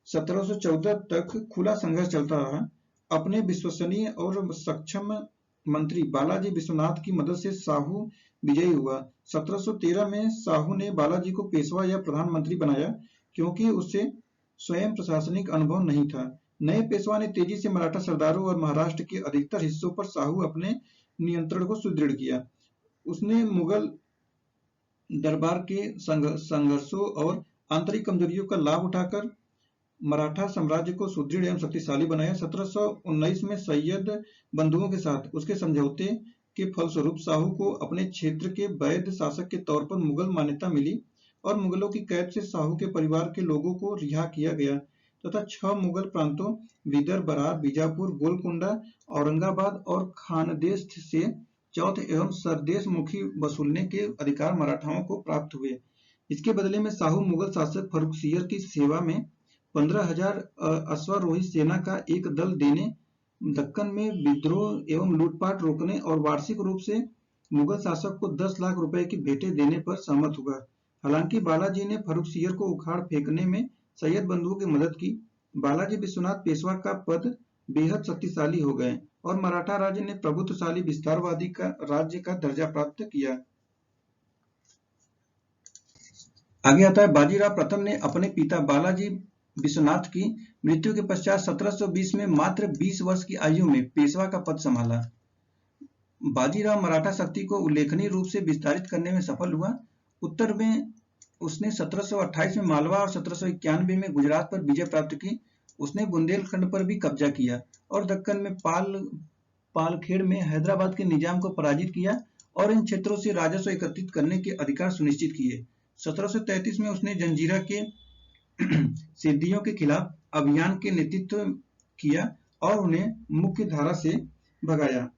1714 तक खुला संघर्ष चलता रहा। अपने विश्वसनीय और सक्षम मंत्री बालाजी विश्वनाथ की मदद से साहू विजयी हुआ। 1713 में साहू ने बालाजी को पेशवा या प्रधानमंत्री बनाया क्योंकि उससे स्वयं प्रशासनिक अनुभव नहीं था। नए पेशवा ने तेजी से मराठा सरदारों और महाराष्ट्र के अधिकतर हिस्सों पर साहू अपने नियंत्रण को सुदृढ़ किया। उसने मुगल दरबार के संघर्षों और आंतरिक कमजोरियों का लाभ उठाकर मराठा साम्राज्य को सुदृढ़ एवं शक्तिशाली बनाया। 1719 में सैयद बंधुओं के साथ उसके समझौते के फलस्वरूप साहू को अपने क्षेत्र के वैध शासक के तौर पर मुगल मान्यता मिली और मुगलों की कैद से साहू के परिवार के लोगों को रिहा किया गया तथा 6 मुगल प्रांतों विदर्भ, बरार, बीजापुर, गोलकुंडा, औरंगाबाद और खानदेश से चौथ एवं सरदेश मुखी वसूलने के अधिकार मराठाओं को प्राप्त हुए। इसके बदले में साहू मुगल शासक फर्रुखसियर की सेवा में 15,000 अश्वारोही सेना का एक दल देने, दक्कन में विद्रोह एवं लूटपाट रोकने और वार्षिक रूप से मुगल शासक को 10 लाख रुपए की भेंटें देने पर सहमत हुआ। हालांकि बालाजी ने फर्रुखसियर को उखाड़ फेंकने में सैयद बंधुओं की मदद की। बालाजी विश्वनाथ पेशवा का पद बेहद शक्तिशाली हो गए और मराठा राज्य ने प्रभुत्वशाली विस्तारवादी का राज्य का दर्जा प्राप्त किया। आगे आता है बाजीराव प्रथम ने अपने पिता बालाजी विश्वनाथ की मृत्यु के पश्चात 1720 में मात्र 20 वर्ष की आयु में पेशवा का पद संभाला। बाजीराव मराठा शक्ति को उल्लेखनीय रूप से विस्तारित करने में सफल हुआ। उत्तर में उसने 1728 में मालवा और 1791 में गुजरात पर विजय प्राप्त की। उसने बुंदेलखंड पर भी कब्जा किया और दक्कन में पालखेड़ में हैदराबाद के निजाम को पराजित किया और इन क्षेत्रों से राजस्व एकत्रित करने के अधिकार सुनिश्चित किए। 1733 में उसने जंजीरा के सिद्दियों के खिलाफ अभियान के नेतृत्व किया और उन्हें मुख्य धारा से भगाया।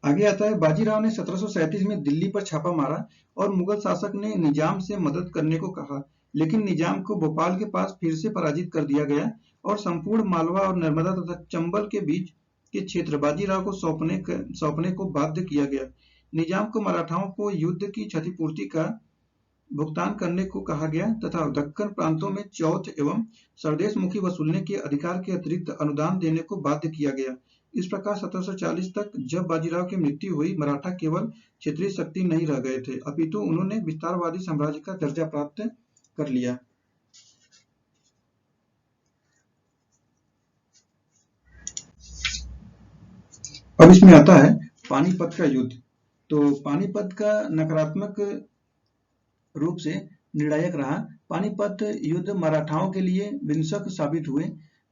आगे आता है, बाजीराव ने 1737 में दिल्ली पर छापा मारा और मुगल शासक ने निजाम से मदद करने को कहा, लेकिन निजाम को भोपाल के पास फिर से पराजित कर दिया गया और संपूर्ण मालवा और नर्मदा तथा चंबल के बीच के क्षेत्र बाजीराव को सौंपने को बाध्य किया गया। निजाम को मराठाओं को युद्ध की क्षतिपूर्ति का भुगतान करने को कहा गया तथा दक्कन प्रांतों में चौथ एवं स्वदेश मुखी वसूलने के अधिकार के अतिरिक्त अनुदान देने को बाध्य किया गया। इस प्रकार 1740 तक जब बाजीराव की मृत्यु हुई, मराठा केवल क्षेत्रीय शक्ति नहीं रह गए थे, अपितु उन्होंने विस्तारवादी साम्राज्य का दर्जा प्राप्त कर लिया। अब इसमें आता है पानीपत का युद्ध। तो पानीपत का नकारात्मक रूप से निर्णायक रहा। पानीपत युद्ध मराठाओं के लिए विनाशक साबित हुए,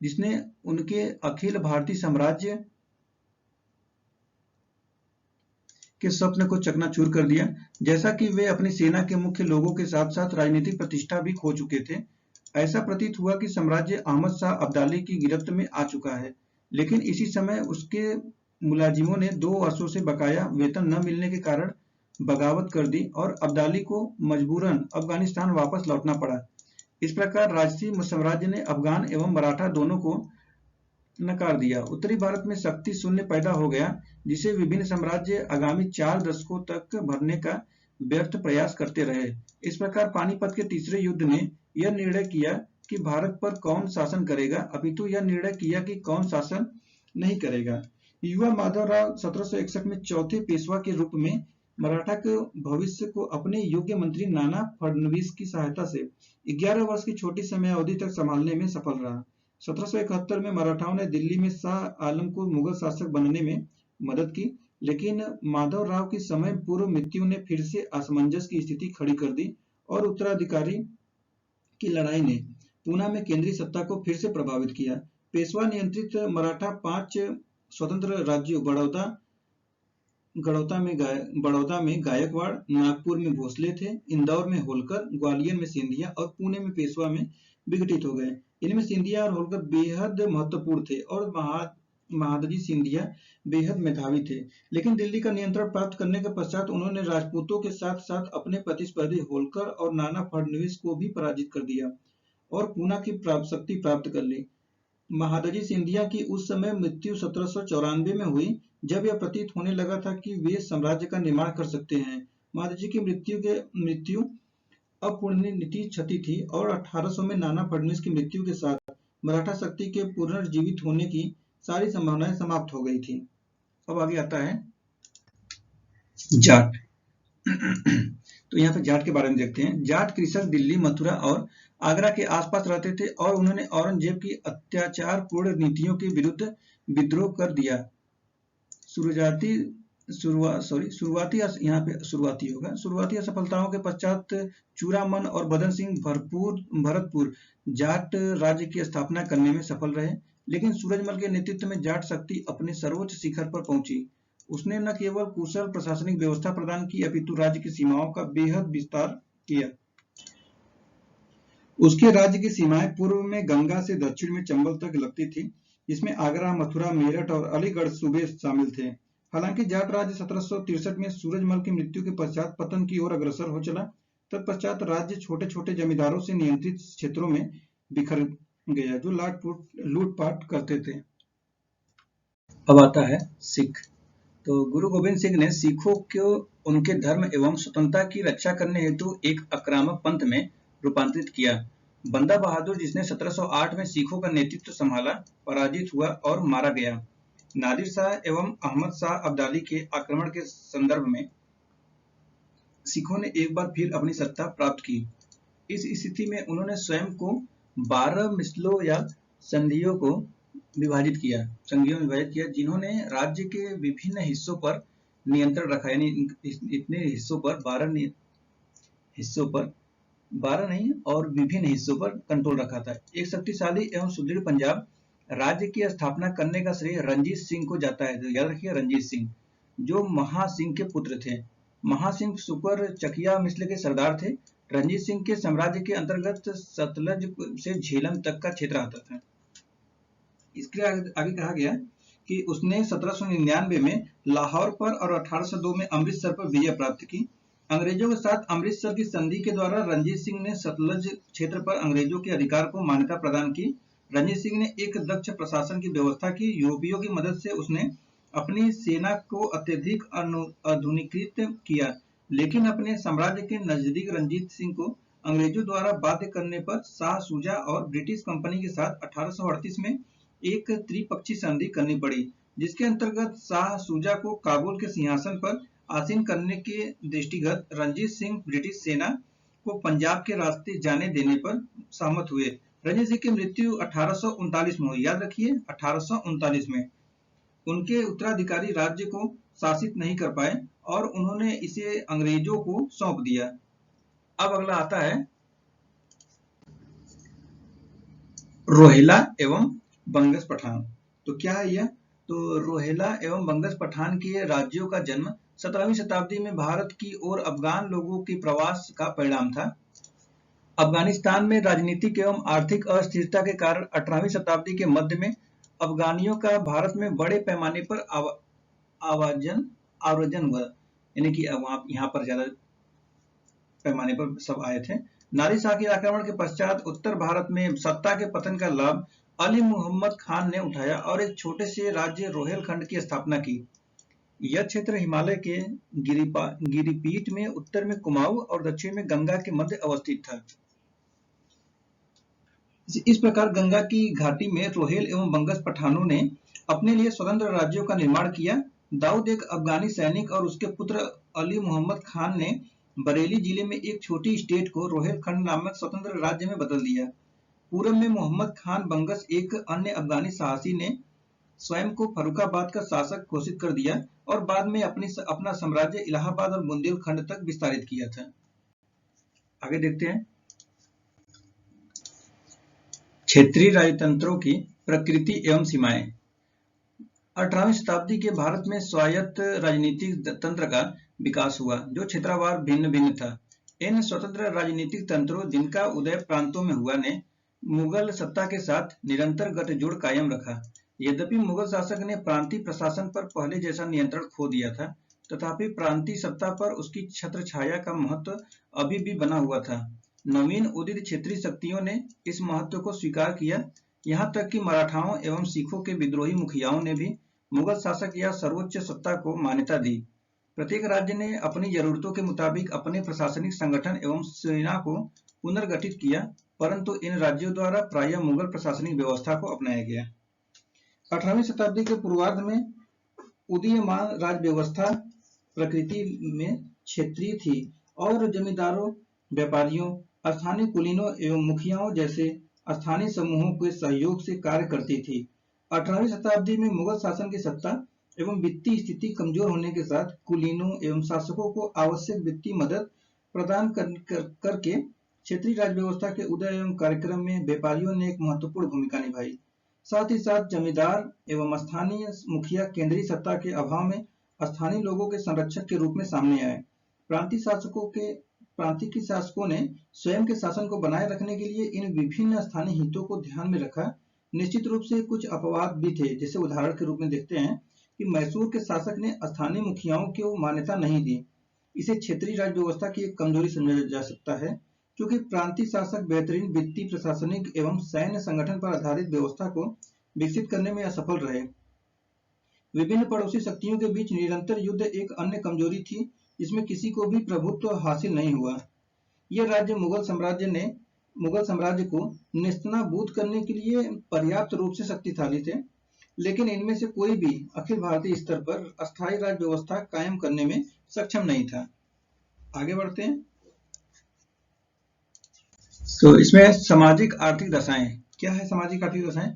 जिसने उनके अखिल भारतीय साम्राज्य के स्वप्न को चकनाचूर कर दिया। जैसा कि वे अपनी सेना के मुख्य लोगों के साथ साथ राजनीतिक प्रतिष्ठा भी खो चुके थे। ऐसा प्रतीत हुआ कि साम्राज्य अहमद शाह अब्दाली की गिरफ्त में आ चुका है, लेकिन इसी समय उसके मुलाजिमों ने 2 वर्षों से बकाया वेतन न मिलने के कारण बगावत कर दी और अब्दाली को मजबूरन अफगानिस्तान वापस लौटना पड़ा। इस प्रकार राजसी साम्राज्य ने अफगान एवं मराठा दोनों को नकार दिया। उत्तरी भारत में शक्ति शून्य पैदा हो गया, जिसे विभिन्न साम्राज्य आगामी 4 दशकों तक भरने का व्यर्थ प्रयास करते रहे। इस प्रकार पानीपत के तीसरे युद्ध ने यह निर्णय किया कि भारत पर कौन शासन करेगा, अपितु यह निर्णय किया कि कौन शासन नहीं करेगा। युवा माधवराव 1761 में चौथे पेशवा के रूप में मराठा के भविष्य को अपने योग्य मंत्री नाना फडणवीस की सहायता से 11 वर्ष की छोटी समय अवधि तक संभालने में सफल रहा। 1771 में मराठाओं ने दिल्ली में शाह आलम को मुगल शासक बनने में मदद की, लेकिन माधवराव की समय पूर्व मृत्यु ने फिर से असमंजस की स्थिति खड़ी कर दी और उत्तराधिकारी की लड़ाई ने पूना में केंद्रीय सत्ता को फिर से प्रभावित किया। पेशवा नियंत्रित मराठा 5 स्वतंत्र राज्यों बड़ौदा में गायकवाड़, नागपुर में भोसले थे, इंदौर में होलकर, ग्वालियर में सिंधिया और पुणे में पेशवा में विघटित हो गए। इनमें सिंधिया और होलकर बेहद महत्वपूर्ण थे और महादजी सिंधिया बेहद मेधावी थे, लेकिन दिल्ली का नियंत्रण प्राप्त करने के पश्चात उन्होंने राजपूतों के साथ साथ अपने प्रतिस्पर्धी होलकर और नाना फडणवीस को भी पराजित कर दिया और पूना की शक्ति प्राप्त कर ली। महादजी सिंधिया की उस समय मृत्यु 1794 में हुई, जब यह प्रतीत होने लगा था कि वे साम्राज्य का निर्माण कर सकते हैं। महादजी की मृत्यु अपूर्णनीति क्षति थी और 1800 में नाना फडणवीस की मृत्यु के साथ मराठा शक्ति के पुनर्जीवित होने की सारी संभावनाएं समाप्त हो गई थी। अब आगे आता है जाट। तो यहाँ पे जाट के बारे में देखते हैं। जाट कृषक दिल्ली, मथुरा और आगरा के आसपास रहते थे और उन्होंने औरंगजेब की अत्याचारपूर्ण नीतियों के विरुद्ध विद्रोह कर दिया। शुरुआती असफलताओं के पश्चात चूड़ामन और बदन सिंह भरतपुर जाट राज्य की स्थापना करने में सफल रहे, लेकिन सूरजमल के नेतृत्व में जाट शक्ति अपने सर्वोच्च शिखर पर पहुंची। उसने न केवल कुशल प्रशासनिक व्यवस्था प्रदान की, अपितु राज्य की सीमाओं का बेहद विस्तार किया। उसके राज्य की सीमाएं पूर्व में गंगा से दक्षिण में चंबल तक लगती थी, जिसमें आगरा, मथुरा, मेरठ और अलीगढ़ सूबे शामिल थे। हालांकि जाट राज्य 1763 में सूरजमल की मृत्यु के पश्चात पतन की ओर अग्रसर हो चला। तत्पश्चात राज्य छोटे छोटे जमींदारों से नियंत्रित क्षेत्रों में बिखर गया, जो लूटपाट करते थे। अब आता है सिख। तो गुरु गोविंद सिंह ने सिखों को उनके धर्म एवं स्वतंत्रता की रक्षा करने हेतु एक आक्रामक पंथ में रूपांतरित किया। बंदा बहादुर, जिसने 1708 में सिखों का नेतृत्व संभाला, पराजित हुआ और मारा गया। नादिर शाह एवं अहमद शाह अब्दाली के आक्रमण के संदर्भ में सिखों ने एक बार फिर अपनी सत्ता प्राप्त की। इस स्थिति में उन्होंने स्वयं को 12 मिसलों या संधियों में विभाजित किया, जिन्होंने राज्य के विभिन्न हिस्सों पर नियंत्रण रखा। यानी इतने हिस्सों पर 12 नहीं और विभिन्न हिस्सों पर कंट्रोल रखा था। एक शक्तिशाली एवं सुदृढ़ पंजाब राज्य की स्थापना करने का श्रेय रंजीत सिंह को जाता है। तो याद रखिए, रंजीत सिंह जो महासिंह के पुत्र थे। महासिंह सुकर चकिया मिसल के सरदार थे। रंजीत सिंह के साम्राज्य के अंतर्गत सतलज से झेलम तक का क्षेत्र आता था। इसके आगे कहा गया कि उसने 1799 में लाहौर पर और 1802 में अमृतसर पर विजय प्राप्त की। अंग्रेजों के साथ अमृतसर की संधि के द्वारा रणजीत सिंह ने सतलज क्षेत्र पर अंग्रेजों के अधिकार को मान्यता प्रदान की। रणजीत सिंह ने एक दक्ष प्रशासन की व्यवस्था की। यूरोपियों की मदद से उसने अपनी सेना को अत्यधिक आधुनिकीकृत किया, लेकिन अपने साम्राज्य के नजदीक रणजीत सिंह को अंग्रेजों द्वारा बाध्य करने पर शाह शुजा और ब्रिटिश कंपनी के साथ 1838 में एक त्रिपक्षीय संधि करनी पड़ी, जिसके अंतर्गत शाह शुजा को काबुल के सिंहासन पर आसीन करने के दृष्टिगत रणजीत सिंह ब्रिटिश सेना को पंजाब के रास्ते जाने देने पर सहमत हुए। रणजीत सिंह की मृत्यु 1839 में हुई, याद रखिए 1839 में। उनके उत्तराधिकारी राज्य को शासित नहीं कर पाए और उन्होंने इसे अंग्रेजों को सौंप दिया। अब अगला आता है रोहिला एवं बंगस पठान। तो क्या है यह? तो रोहिला एवं बंगस पठान के राज्यों का जन्म 17वीं शताब्दी में भारत की ओर अफगान लोगों के प्रवास का परिणाम था। अफगानिस्तान में राजनीतिक एवं आर्थिक अस्थिरता के कारण 18वीं शताब्दी के मध्य में अफगानियों का भारत में बड़े पैमाने पर आवर्जन हुआ, यानी कि यहाँ पर ज्यादा पैमाने पर सब आए थे। नारी शाह के आक्रमण के पश्चात उत्तर भारत में सत्ता के पतन का लाभ अली मुहम्मद खान ने उठाया और एक छोटे से राज्य रोहेलखंड की स्थापना की। यह क्षेत्र हिमालय के गिरिपीठ में उत्तर में कुमाऊं और दक्षिण में गंगा के मध्य अवस्थित था। इस प्रकार गंगा की घाटी में रोहेल एवं बंगस पठानों ने अपने लिए स्वतंत्र राज्यों का निर्माण किया। दाऊद एक अफगानी सैनिक और उसके पुत्र अली मुहम्मद खान ने बरेली जिले में एक छोटी स्टेट को रोहेलखंड नामक स्वतंत्र राज्य में बदल दिया। पूर्व में मोहम्मद खान बंगस एक अन्य अफगानी साहसी ने स्वयं को फर्रुखाबाद का शासक घोषित कर दिया और बाद में अपना साम्राज्य इलाहाबाद और बुंदेलखंड तक विस्तारित किया था। आगे देखते हैं क्षेत्रीय राजतंत्रों की प्रकृति एवं सीमाएं। 18वीं शताब्दी के भारत में स्वायत्त राजनीतिक तंत्र का विकास हुआ, जो क्षेत्रवार भिन्न भिन्न था। इन स्वतंत्र राजनीतिक तंत्रों जिनका उदय प्रांतों में हुआ ने मुगल सत्ता के साथ निरंतर गठजोड़ कायम रखा। यद्यपि मुगल शासक ने प्रांतीय प्रशासन पर पहले जैसा नियंत्रण खो दिया था, तथापि प्रांतीय सत्ता पर उसकी छत्र छाया का महत्व अभी भी बना हुआ था। नवीन उदित क्षेत्रीय शक्तियों ने इस महत्व को स्वीकार किया, यहाँ तक कि मराठाओं एवं सिखों के विद्रोही मुखियाओं ने भी मुगल शासक या सर्वोच्च सत्ता को मान्यता दी। प्रत्येक राज्य ने अपनी जरूरतों के मुताबिक अपने प्रशासनिक संगठन एवं सेना को पुनर्गठित किया, परंतु इन राज्यों द्वारा प्रायः मुगल प्रशासनिक व्यवस्था को अपनाया गया। 18वीं शताब्दी के पूर्वार्ध में उदीयमान राज्य व्यवस्था प्रकृति में क्षेत्रीय थी और जमींदारों, व्यापारियों, स्थानीय कुलीनों एवं मुखियाओं जैसे स्थानीय समूहों के सहयोग से कार्य करती थी। 18वीं शताब्दी में मुगल शासन की सत्ता एवं वित्तीय स्थिति कमजोर होने के साथ कुलीनों एवं शासकों को आवश्यक वित्तीय मदद प्रदान करके क्षेत्रीय राज्य व्यवस्था के उदय एवं कार्यक्रम में व्यापारियों ने एक महत्वपूर्ण भूमिका निभाई। साथ ही साथ जमींदार एवं स्थानीय मुखिया केंद्रीय सत्ता के अभाव में स्थानीय लोगों के संरक्षक के रूप में सामने आए। प्रांतीय शासकों ने स्वयं के शासन को बनाए रखने के लिए इन विभिन्न स्थानीय हितों को ध्यान में रखा। निश्चित रूप से कुछ अपवाद भी थे, जैसे उदाहरण के रूप में देखते हैं कि मैसूर के शासक ने स्थानीय मुखियाओं को मान्यता नहीं दी। इसे क्षेत्रीय राज्य व्यवस्था की एक कमजोरी समझा जा सकता है, क्योंकि प्रांतीय शासक बेहतरीन वित्तीय, प्रशासनिक एवं सैन्य संगठन पर आधारित व्यवस्था को विकसित करने में असफल रहे। विभिन्न पड़ोसी शक्तियों के बीच निरंतर युद्ध एक अन्य कमजोरी थी, जिसमें किसी को भी प्रभुत्व हासिल नहीं हुआ। यह राज्य मुगल साम्राज्य को नेस्तनाबूद करने के लिए पर्याप्त रूप से शक्तिशाली थे, लेकिन इनमें से कोई भी अखिल भारतीय स्तर पर अस्थायी राज्य व्यवस्था कायम करने में सक्षम नहीं था। आगे बढ़ते हैं। तो इसमें सामाजिक आर्थिक दशाएं क्या है? सामाजिक आर्थिक दशाएं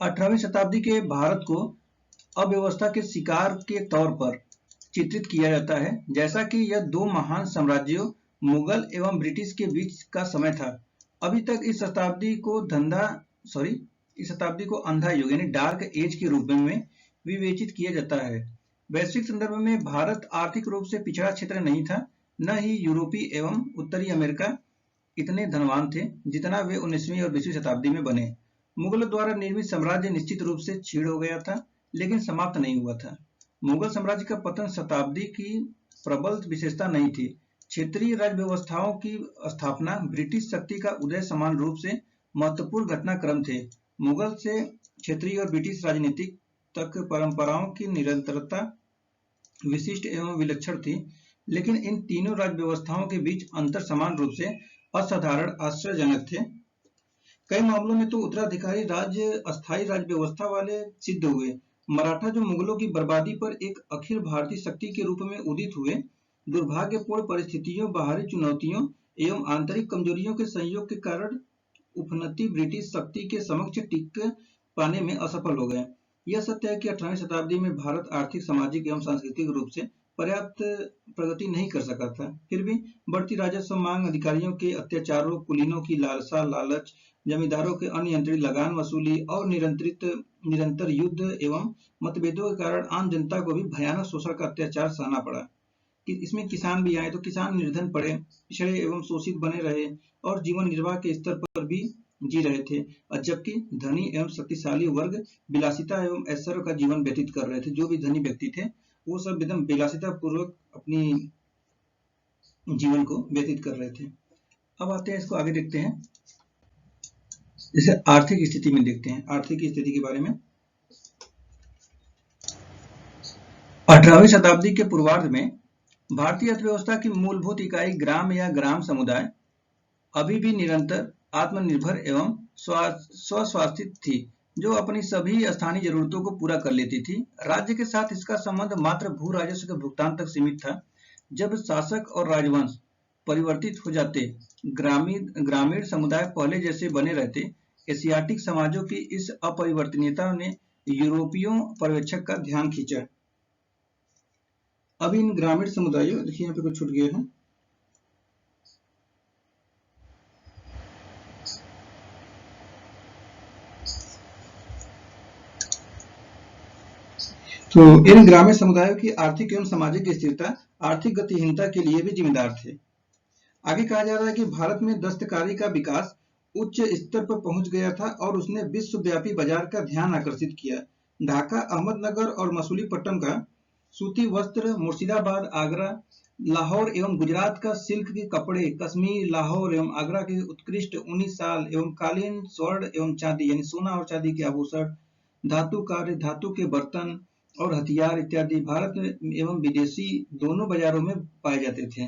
18वीं शताब्दी के भारत को अव्यवस्था के शिकार के तौर पर चित्रित किया जाता है, जैसा कि यह दो महान साम्राज्यों मुगल एवं ब्रिटिश के बीच का समय था। अभी तक इस शताब्दी को अंधा युग यानी डार्क एज के रूप में विवेचित किया जाता है। वैश्विक संदर्भ में भारत आर्थिक रूप से पिछड़ा क्षेत्र नहीं था, न ही यूरोपीय एवं उत्तरी अमेरिका इतने धनवान थे जितना वे 19वीं और 20वीं शताब्दी में बने। मुगलों द्वारा निर्मित साम्राज्य निश्चित रूप से क्षीण हो गया था। लेकिन समाप्त नहीं हुआ था। मुगल साम्राज्य का पतन शताब्दी की प्रबल विशेषता नहीं थी। क्षेत्रीय राज्य व्यवस्थाओं की स्थापना, ब्रिटिश शक्ति का उदय समान रूप से महत्वपूर्ण घटनाक्रम थे। मुगल से क्षेत्रीय और ब्रिटिश राजनीतिक तक परंपराओं की निरंतरता विशिष्ट एवं विलक्षण थी, लेकिन इन तीनों राज्य व्यवस्थाओं के बीच अंतर समान रूप से असाधारण आश्चर्यजनक थे। कई मामलों में तो उत्तराधिकारी राज्य अस्थायी राज्य व्यवस्था वाले सिद्ध हुए। मराठा जो मुगलों की बर्बादी पर एक अखिल भारतीय शक्ति के रूप में उदित हुए, दुर्भाग्यपूर्ण परिस्थितियों, बाहरी चुनौतियों एवं आंतरिक कमजोरियों के संयोग के कारण उपनती ब्रिटिश शक्ति के समक्ष टिक पाने में असफल हो गए। यह सत्य है कि 18वीं शताब्दी में भारत आर्थिक, सामाजिक एवं सांस्कृतिक रूप से पर्याप्त प्रगति नहीं कर सका था। फिर भी बढ़ती राजस्व मांग, अधिकारियों के अत्याचारों, कुलीनों की लालसा, लालच, जमींदारों के अनियंत्रित लगान वसूली और निरंतर युद्ध एवं मतभेदों के कारण आम जनता को भी भयानक शोषण का अत्याचार सहना पड़ा। इसमें किसान भी आए तो किसान निर्धन पड़े, पिछड़े एवं शोषित बने रहे और जीवन निर्वाह के स्तर पर भी जी रहे थे, जबकि धनी एवं शक्तिशाली वर्ग विलासिता एवं ऐश्वर्य का जीवन व्यतीत कर रहे थे। जो भी धनी व्यक्ति थे वो सब एकदम विलासिता पूर्वक अपनी जीवन को व्यतीत कर रहे थे। अब आते हैं, इसको आगे देखते हैं। जैसे आर्थिक स्थिति में देखते हैं, आर्थिक स्थिति के बारे में। 18वीं शताब्दी के पूर्वार्ध में भारतीय अर्थव्यवस्था की मूलभूत इकाई ग्राम या ग्राम समुदाय अभी भी निरंतर आत्मनिर्भर एवं स्वशासित थी, जो अपनी सभी स्थानीय जरूरतों को पूरा कर लेती थी। राज्य के साथ इसका संबंध मात्र भू राजस्व के भुगतान तक सीमित था। जब शासक और राजवंश परिवर्तित हो जाते, ग्रामीण समुदाय पहले जैसे बने रहते। एशियाटिक समाजों की इस अपरिवर्तनीयता ने यूरोपीय पर्यवेक्षक का ध्यान खींचा। अब इन ग्रामीण समुदायों, देखिए यहाँ पे कुछ छूट गया है, तो इन ग्रामीण समुदायों की आर्थिक एवं सामाजिक स्थिरता आर्थिक गतिहीनता के लिए भी जिम्मेदार थे। आगे कहा जा रहा है कि भारत में दस्तकारी का विकास उच्च स्तर पर पहुंच गया था और उसने विश्वव्यापी बाजार का ध्यान आकर्षित किया। ढाका, अहमदनगर और मसूलीपट्टनम का सूती वस्त्र, मुर्शिदाबाद, आगरा, लाहौर एवं गुजरात का सिल्क के कपड़े, कश्मीर, लाहौर एवं आगरा के उत्कृष्ट ऊनी शाल एवं कालीन, स्वर्ण एवं चांदी यानी सोना और चांदी के आभूषण, धातु कार्य, धातु के बर्तन और हथियार इत्यादि भारत एवं विदेशी दोनों बाजारों में पाए जाते थे।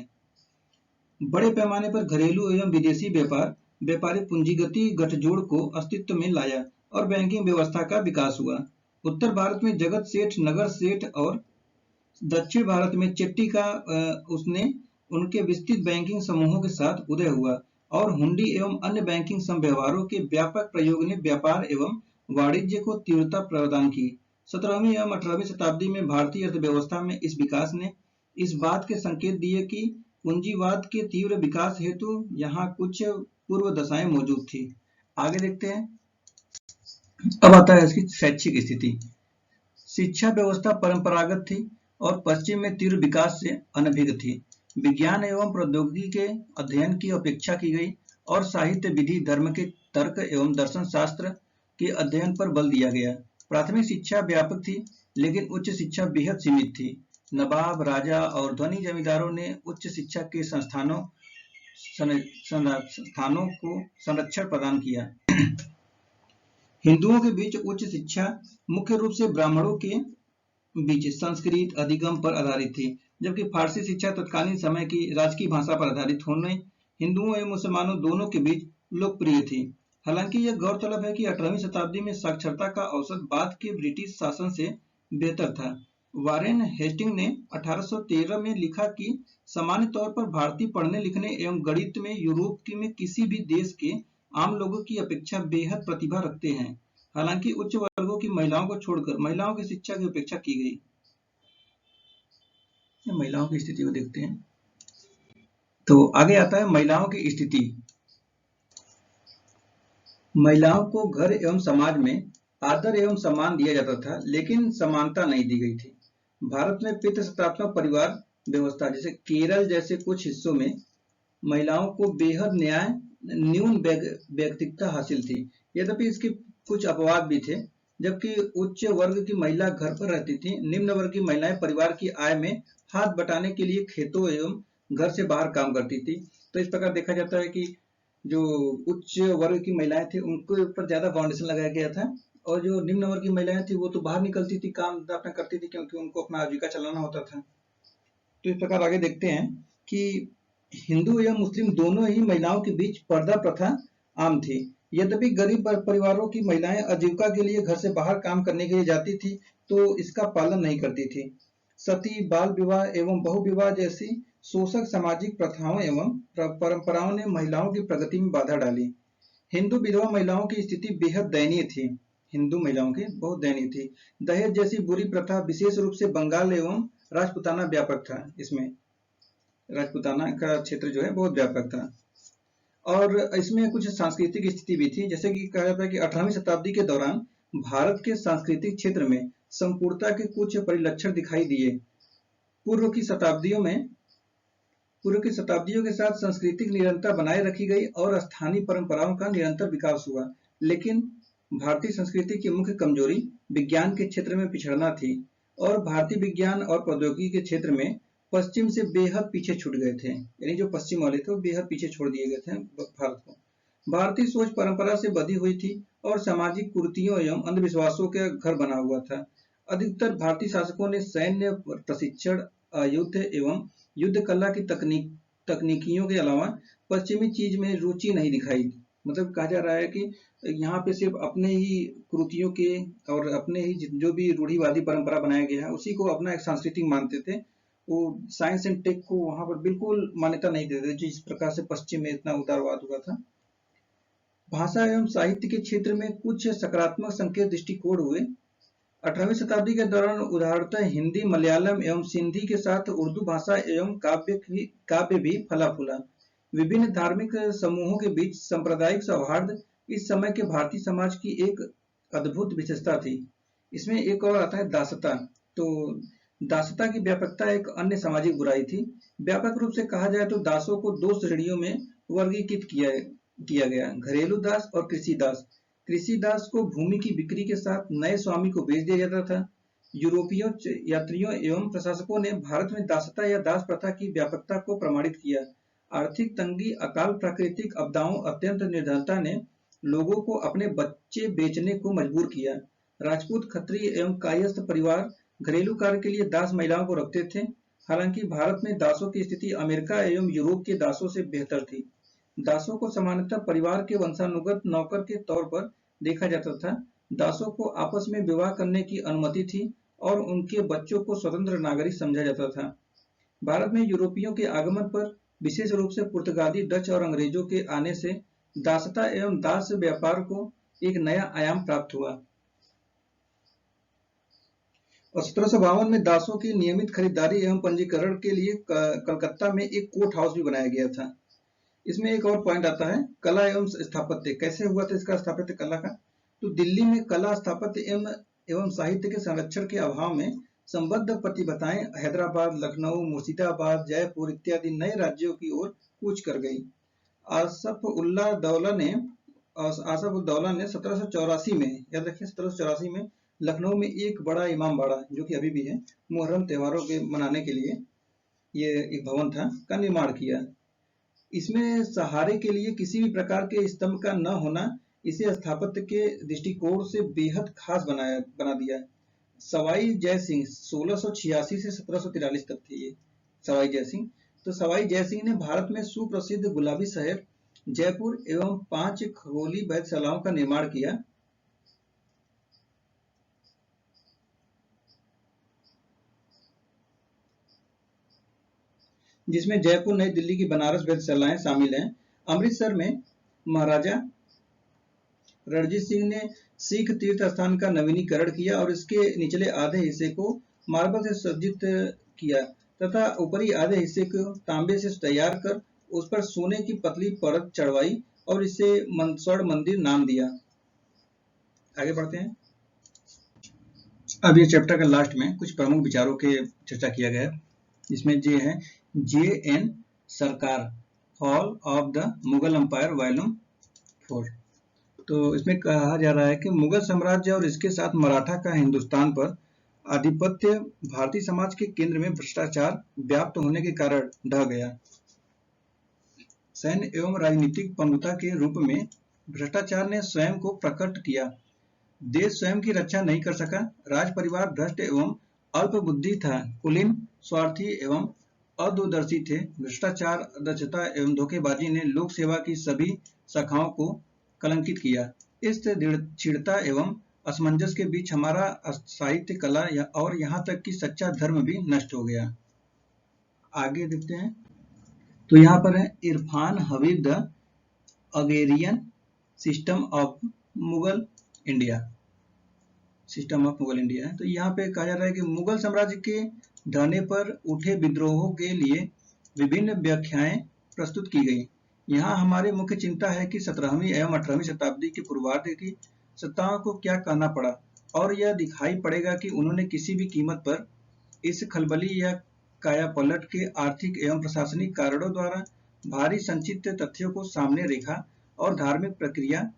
बड़े पैमाने पर घरेलू एवं विदेशी व्यापारिक पूंजीगति गठजोड़ को अस्तित्व में लाया और बैंकिंग व्यवस्था का विकास हुआ। उत्तर भारत में जगत सेठ, नगर सेठ और दक्षिण भारत में चेट्टी का उसने उनके विस्तृत बैंकिंग समूहों के साथ उदय हुआ और हुंडी एवं अन्य बैंकिंग संव्यवहारों के व्यापक प्रयोग ने व्यापार एवं वाणिज्य को तीव्रता प्रदान की। 17वीं एवं 18वीं शताब्दी में भारतीय अर्थव्यवस्था में इस विकास ने इस बात के संकेत दिए कि पूंजीवाद के तीव्र विकास हेतु यहाँ कुछ पूर्व दशाएं मौजूद थी। आगे देखते हैं। अब आता है इसकी शैक्षिक स्थिति। शिक्षा व्यवस्था परंपरागत थी और पश्चिम में तीव्र विकास से अनभिज्ञ थी। विज्ञान एवं प्रौद्योगिकी के अध्ययन की अपेक्षा की गई और साहित्य, विधि, धर्म के तर्क एवं दर्शन शास्त्र के अध्ययन पर बल दिया गया। प्राथमिक शिक्षा व्यापक थी, लेकिन उच्च शिक्षा बेहद सीमित थी। नवाब, राजा और धनी जमींदारों ने उच्च शिक्षा के संस्थानों को संरक्षण प्रदान किया। हिंदुओं के बीच उच्च शिक्षा मुख्य रूप से ब्राह्मणों के बीच संस्कृत अधिगम पर आधारित थी, जबकि फारसी शिक्षा तत्कालीन समय की राजकीय भाषा पर आधारित होने हिंदुओं एवं मुसलमानों दोनों के बीच लोकप्रिय थी। हालांकि यह गौरतलब है कि 18वीं शताब्दी में साक्षरता का औसत बाद के ब्रिटिश शासन से बेहतर था। वारेन हेस्टिंग ने 1813 में लिखा कि सामान्य तौर पर भारतीय पढ़ने लिखने एवं गणित में यूरोप में किसी भी देश के आम लोगों की अपेक्षा बेहद प्रतिभा रखते हैं। हालांकि उच्च वर्गों की महिलाओं को छोड़कर महिलाओं की शिक्षा की उपेक्षा की गई। महिलाओं की स्थिति को देखते हैं। तो आगे आता है महिलाओं की स्थिति। महिलाओं को घर एवं समाज में आदर एवं सम्मान दिया जाता था, लेकिन समानता नहीं दी गई थी। भारत में पितृसत्तात्मक परिवार व्यवस्था जैसे केरल जैसे कुछ हिस्सों में महिलाओं को बेहद न्यून व्यक्तित्व हासिल थी। यद्यपि इसके कुछ अपवाद भी थे। जबकि उच्च वर्ग की महिला घर पर रहती थी। निम्न वर्ग की महिलाएं परिवार की आय में हाथ बटाने के लिए खेतों एवं घर से बाहर काम करती थी। तो इस प्रकार देखा जाता है कि जो उच्च वर्ग की महिलाएं थी उनके ऊपर ज्यादा फाउंडेशन लगाया गया था, और जो निम्न वर्ग की महिलाएं थी वो तो बाहर निकलती थी, काम अपना करती थी, क्योंकि उनको अपना आजीविका चलाना होता था। तो इस प्रकार आगे देखते हैं कि हिंदू एवं मुस्लिम दोनों ही महिलाओं के बीच पर्दा प्रथा आम थी। यद्यपि गरीब परिवारों की महिलाएं आजीविका के लिए घर से बाहर काम करने के लिए जाती थी तो इसका पालन नहीं करती थी। सती, बाल विवाह एवं बहु विवाह जैसी शोषक सामाजिक प्रथाओं एवं परंपराओं ने महिलाओं की प्रगति में बाधा डाली। हिंदू विधवा महिलाओं की स्थिति बेहद दयनीय थी। हिंदू महिलाओं की बहुत दयनीय थी। दहेज जैसी बुरी प्रथा विशेष रूप से बंगाल एवं राजपूताना व्यापक था। इसमें राजपूताना का क्षेत्र जो है बहुत व्यापक था, और इसमें कुछ सांस्कृतिक स्थिति भी थी। जैसे कि कहा जाता है कि 18वीं शताब्दी के दौरान भारत के सांस्कृतिक क्षेत्र में संपूर्णता के कुछ परिलक्षण दिखाई दिए। पूर्व की शताब्दियों के साथ सांस्कृतिक निरंतरता बनाए रखी गई और स्थानीय परंपराओं का निरंतर विकास हुआ। लेकिन भारतीय संस्कृति की मुख्य कमजोरी विज्ञान के क्षेत्र में पिछड़ना थी, और भारतीय विज्ञान और प्रौद्योगिकी के क्षेत्र में पश्चिम से बेहद पीछे छूट गए थे। यानी जो पश्चिम वाले थे वो बेहद पीछे छोड़ दिए गए थे भारत को। भारतीय सोच परंपरा से बधी हुई थी और सामाजिक कुरीतियों एवं अंधविश्वासों का घर बना हुआ था। अधिकतर भारतीय शासकों ने सैन्य प्रशिक्षण, युद्ध एवं युद्ध कला की तकनीकियों के अलावा पश्चिमी चीज में रुचि नहीं दिखाई। मतलब कहा जा रहा है कि यहाँ पे सिर्फ अपने ही कुरीतियों के और अपने ही जो भी रूढ़िवादी परंपरा बनाया गया है उसी को अपना एक सांस्कृतिक मानते थे। वो साइंस एंड टेक को वहां पर बिल्कुल मान्यता नहीं देते, जिस प्रकार से पश्चिम में इतना उदारवाद हुआ था। भाषा एवं साहित्य के क्षेत्र में कुछ सकारात्मक संकेत दृष्टिकोण हुए। 18वीं शताब्दी के दौरान उदाहरणतः हिंदी, मलयालम एवं सिंधी के साथ उर्दू भाषा एवं काव्य भी फला फूला। विभिन्न धार्मिक समूहों के बीच सांप्रदायिक सौहार्द इस समय के भारतीय समाज की एक अद्भुत विशेषता थी। इसमें एक और आता है दासता। तो दासता की व्यापकता एक अन्य सामाजिक बुराई थी। व्यापक रूप से कहा जाए तो दासों को दो श्रेणियों में वर्गीकृत किया गया, घरेलू दास और कृषि दास। कृषि दास को भूमि की बिक्री के साथ नए स्वामी को बेच दिया जाता था। यूरोपीय यात्रियों एवं प्रशासकों ने भारत में दासता या दास प्रथा की व्यापकता को प्रमाणित किया। आर्थिक तंगी, अकाल, प्राकृतिक आपदाओं, अत्यंत निर्धनता ने लोगों को अपने बच्चे बेचने को मजबूर किया। राजपूत, खत्रिय एवं कायस्थ परिवार घरेलू कार्य के लिए दास महिलाओं को रखते थे। हालांकि भारत में दासों की स्थिति अमेरिका एवं यूरोप के दासों से बेहतर थी। दासों को सामान्यतः परिवार के वंशानुगत नौकर के तौर पर देखा जाता था। दासों को आपस में विवाह करने की अनुमति थी और उनके बच्चों को स्वतंत्र नागरिक समझा जाता था। भारत में यूरोपियों के आगमन पर, विशेष रूप से पुर्तगाली, डच और अंग्रेजों के आने से दासता एवं दास व्यापार को एक नया आयाम प्राप्त हुआ। और 1752 में दासों की नियमित खरीदारी एवं पंजीकरण के लिए कलकत्ता में एक कोर्ट हाउस भी बनाया गया था। इसमें एक और पॉइंट आता है, कला एवं स्थापत्य। कैसे हुआ था इसका स्थापत्य कला का? तो दिल्ली में कला, स्थापत्य एवं साहित्य के संरक्षण के अभाव में संबद्ध प्रतिभाएं हैदराबाद, लखनऊ, मुर्शिदाबाद, जयपुर इत्यादि नए राज्यों की ओर कूच कर गई। आसफ उद्दौला ने 1784 में, याद रखिए 1784 में लखनऊ में एक बड़ा इमाम बाड़ा, जो कि अभी भी है, मुहर्रम त्योहारों के मनाने के लिए ये एक भवन था, का निर्माण किया। इसमें सहारे के लिए किसी भी प्रकार के स्तंभ का न होना इसे स्थापत्य के दृष्टिकोण से बेहद खास बना दिया। सवाई जय सिंह 1686 से 1743 तक थे ये सवाई जय सिंह। तो सवाई जय सिंह ने भारत में सुप्रसिद्ध गुलाबी शहर जयपुर एवं 5 खगोली वेधशालाओं का निर्माण किया। जिसमें जयपुर, नई दिल्ली की बनारस वेधशालाएं शामिल हैं। अमृतसर में महाराजा रणजीत सिंह ने सिख तीर्थ स्थान का नवीनीकरण किया और इसके निचले आधे हिस्से को मार्बल से सज्जित किया तथा ऊपरी आधे हिस्से को तांबे से तैयार कर उस पर सोने की पतली परत चढ़वाई और इसे स्वर्ण मंदिर नाम दिया। आगे बढ़ते हैं। अब ये चैप्टर का लास्ट में कुछ प्रमुख विचारों के चर्चा किया गया, जिसमें ये है J.N. Sarkar, fall of the Mughal empire, volume 4। तो इसमें कहा जा रहा है कि मुगल साम्राज्य और इसके साथ मराठा का हिंदुस्तान पर आधिपत्य भारतीय समाज के केंद्र में भ्रष्टाचार व्याप्त होने के कारण ढह गया। सैन्य एवं राजनीतिक पंगुता के रूप में भ्रष्टाचार ने स्वयं को प्रकट किया। देश स्वयं की रक्षा नहीं कर सका। राज परिवार भ्रष्ट एवं अल्प बुद्धि था। कुलीन स्वार्थी एवं अदूरदर्शी थे। भ्रष्टाचार, अदक्षता एवं धोखेबाजी ने लोक सेवा की सभी शाखाओं को कलंकित किया। इस दृढ़ता एवं असमंजस के बीच हमारा साहित्य, कला और यहाँ तक कि सच्चा धर्म भी नष्ट हो गया। आगे देखते हैं। तो यहाँ पर है Irfan Habib the agrarian system of Mughal India. System of Mughal India है। तो यहाँ पे कहा जा रहा है कि मुगल साम्राज्य के ढहने पर उठे विद्रोहों के लिए विभिन्न व्याख्याएं प्रस्तुत की गई। यहाँ हमारी मुख्य चिंता है कि 17वीं एवं 18वीं शताब्दी के पूर्वार्ध की सत्ताओं को क्या कहना पड़ा, और यह दिखाई पड़ेगा कि उन्होंने किसी भी कीमत पर इस खलबली या कायापलट के आर्थिक एवं प्रशासनिक कारणों द्वारा भारी संचित तथ्यों को सामने रेखा और धार्मिक प्रक्रिया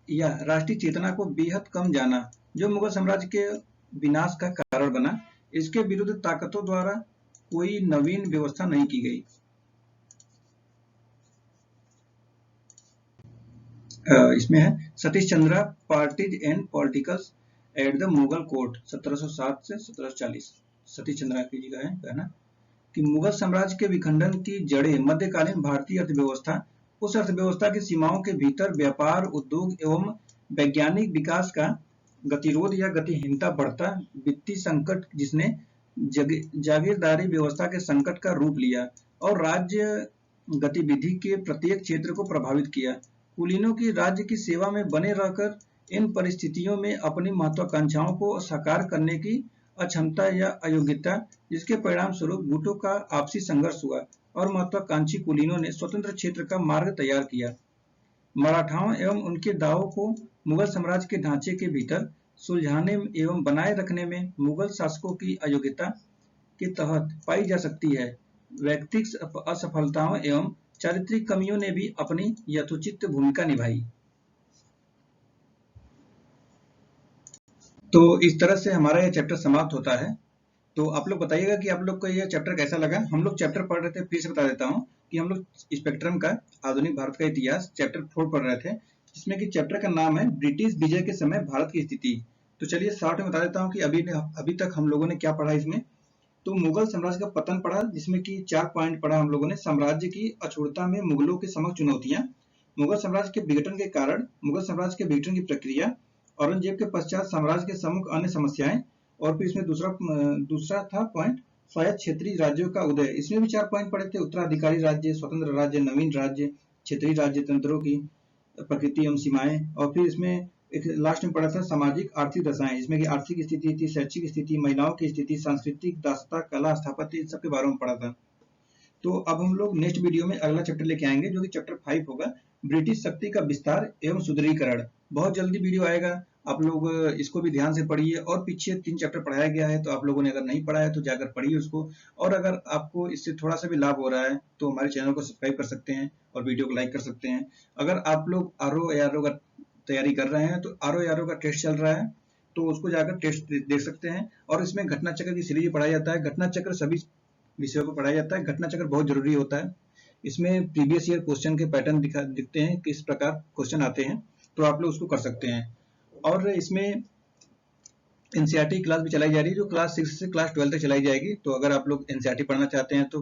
या राष्ट्रीय चेतना को बेहद कम जाना, जो मुगल साम्राज्य के विनाश का कारण बना। इसके विरुद्ध ताकतों द्वारा कोई नवीन व्यवस्था नहीं की गई। इसमें है Satish Chandra parties and politicals at the Mughal court 1707 से 1740। सतीश चंद्रा की जगह है कहना कि मुगल साम्राज्य के विखंडन की जड़ें मध्यकालीन भारतीय अर्थव्यवस्था, उस अर्थव्यवस्था की सीमाओं के भीतर व्यापार, उद्योग एवं वैज्ञानिक विकास का गतिरोध या गतिहीनता बढ़ता वित्तीय संकट, जिसने जागीरदारी व्यवस्था के संकट का रूप लिया और राज्य गतिविधि के प्रत्येक क्षेत्र को प्रभावित किया। कुलीनों की राज्य की सेवा में बने रहकर इन परिस्थितियों में अपनी महत्वाकांक्षाओं को साकार करने की अक्षमता या अयोग्यता, जिसके परिणाम स्वरूप गुटों का आपसी संघर्ष हुआ और महत्वाकांक्षी कुलीनों ने स्वतंत्र क्षेत्र का मार्ग तैयार किया। मराठाओं एवं उनके दावों को मुगल साम्राज्य के ढांचे के भीतर सुलझाने एवं बनाए रखने में मुगल शासकों की अयोग्यता के तहत पाई जा सकती है। व्यक्तिगत असफलताओं एवं चारित्रिक कमियों ने भी अपनी यथोचित भूमिका निभाई। तो इस तरह से हमारा यह चैप्टर समाप्त होता है। तो आप लोग बताइएगा कि आप लोग को यह चैप्टर कैसा लगा। हम लोग चैप्टर पढ़ रहे थे, फिर से बता देता हूँ कि हम लोग स्पेक्ट्रम का आधुनिक भारत का इतिहास चैप्टर 4 पढ़ रहे थे, जिसमें कि चैप्टर का नाम है ब्रिटिश विजय के समय भारत की स्थिति। तो चलिए शॉर्ट में बता देता हूँ कि अभी तक हम लोगों ने क्या पढ़ा इसमें। तो मुगल साम्राज्य का पतन पढ़ा, जिसमें कि 4 पॉइंट पढ़ा हम लोगों ने। साम्राज्य की अछूतता में मुगलों के समक्ष चुनौतियां, मुगल साम्राज्य के विघटन के कारण, मुगल साम्राज्य के विघटन की प्रक्रिया, औरंगजेब के पश्चात साम्राज्य के सम्मुख अन्य समस्याएं, और फिर इसमें दूसरा था पॉइंट स्वायत्त क्षेत्रीय राज्यों का उदय। इसमें भी 4 पॉइंट पढ़े थे, उत्तराधिकारी राज्य, स्वतंत्र राज्य, नवीन राज्य, क्षेत्रीय राज्य तंत्रों की प्रकृति एवं सीमाएं, और फिर इसमें एक लास्ट में पढ़ा था सामाजिक आर्थिक दशाएं, जिसमें कि आर्थिक स्थिति थी, शैक्षिक स्थिति, महिलाओं की स्थिति, सांस्कृतिक दासता, कला, स्थापत्य, इन सब के बारे में पढ़ा था। तो अब हम लोग नेक्स्ट वीडियो में अगला चैप्टर लेके आएंगे, जो कि चैप्टर 5 होगा, ब्रिटिश शक्ति का विस्तार एवं सुदृढ़ीकरण। बहुत जल्दी वीडियो आएगा, आप लोग इसको भी ध्यान से पढ़िए। और पीछे 3 चैप्टर पढ़ाया गया है, तो आप लोगों ने अगर नहीं पढ़ा है तो जाकर पढ़िए उसको। और अगर आपको इससे थोड़ा सा भी लाभ हो रहा है तो हमारे चैनल को सब्सक्राइब कर सकते हैं और वीडियो को लाइक कर सकते हैं। अगर आप लोग आरओ का तैयारी कर रहे हैं, तो आरओ का टेस्ट चल रहा है, तो उसको जाकर टेस्ट देख सकते हैं। और इसमें घटना चक्र की सीरीज पढ़ाया जाता है। घटना चक्र सभी विषयों को पढ़ाया जाता है। घटना चक्र बहुत जरूरी होता है। इसमें प्रीवियस ईयर क्वेश्चन के पैटर्न दिखते हैं, किस प्रकार क्वेश्चन आते हैं, तो आप लोग उसको कर सकते हैं। और इसमें एनसीईआरटी क्लास भी चलाई जा रही है, जो क्लास 6 से क्लास 12 तक चलाई जाएगी। तो अगर आप लोग एनसीईआरटी पढ़ना चाहते हैं तो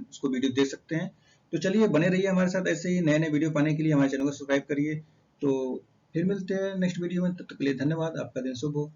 उसको वीडियो देख सकते हैं। तो चलिए बने रहिए हमारे साथ, ऐसे ही नए नए वीडियो पाने के लिए हमारे चैनल को सब्सक्राइब करिए। तो फिर मिलते हैं नेक्स्ट वीडियो में, तब तक के लिए धन्यवाद। आपका दिन शुभ हो।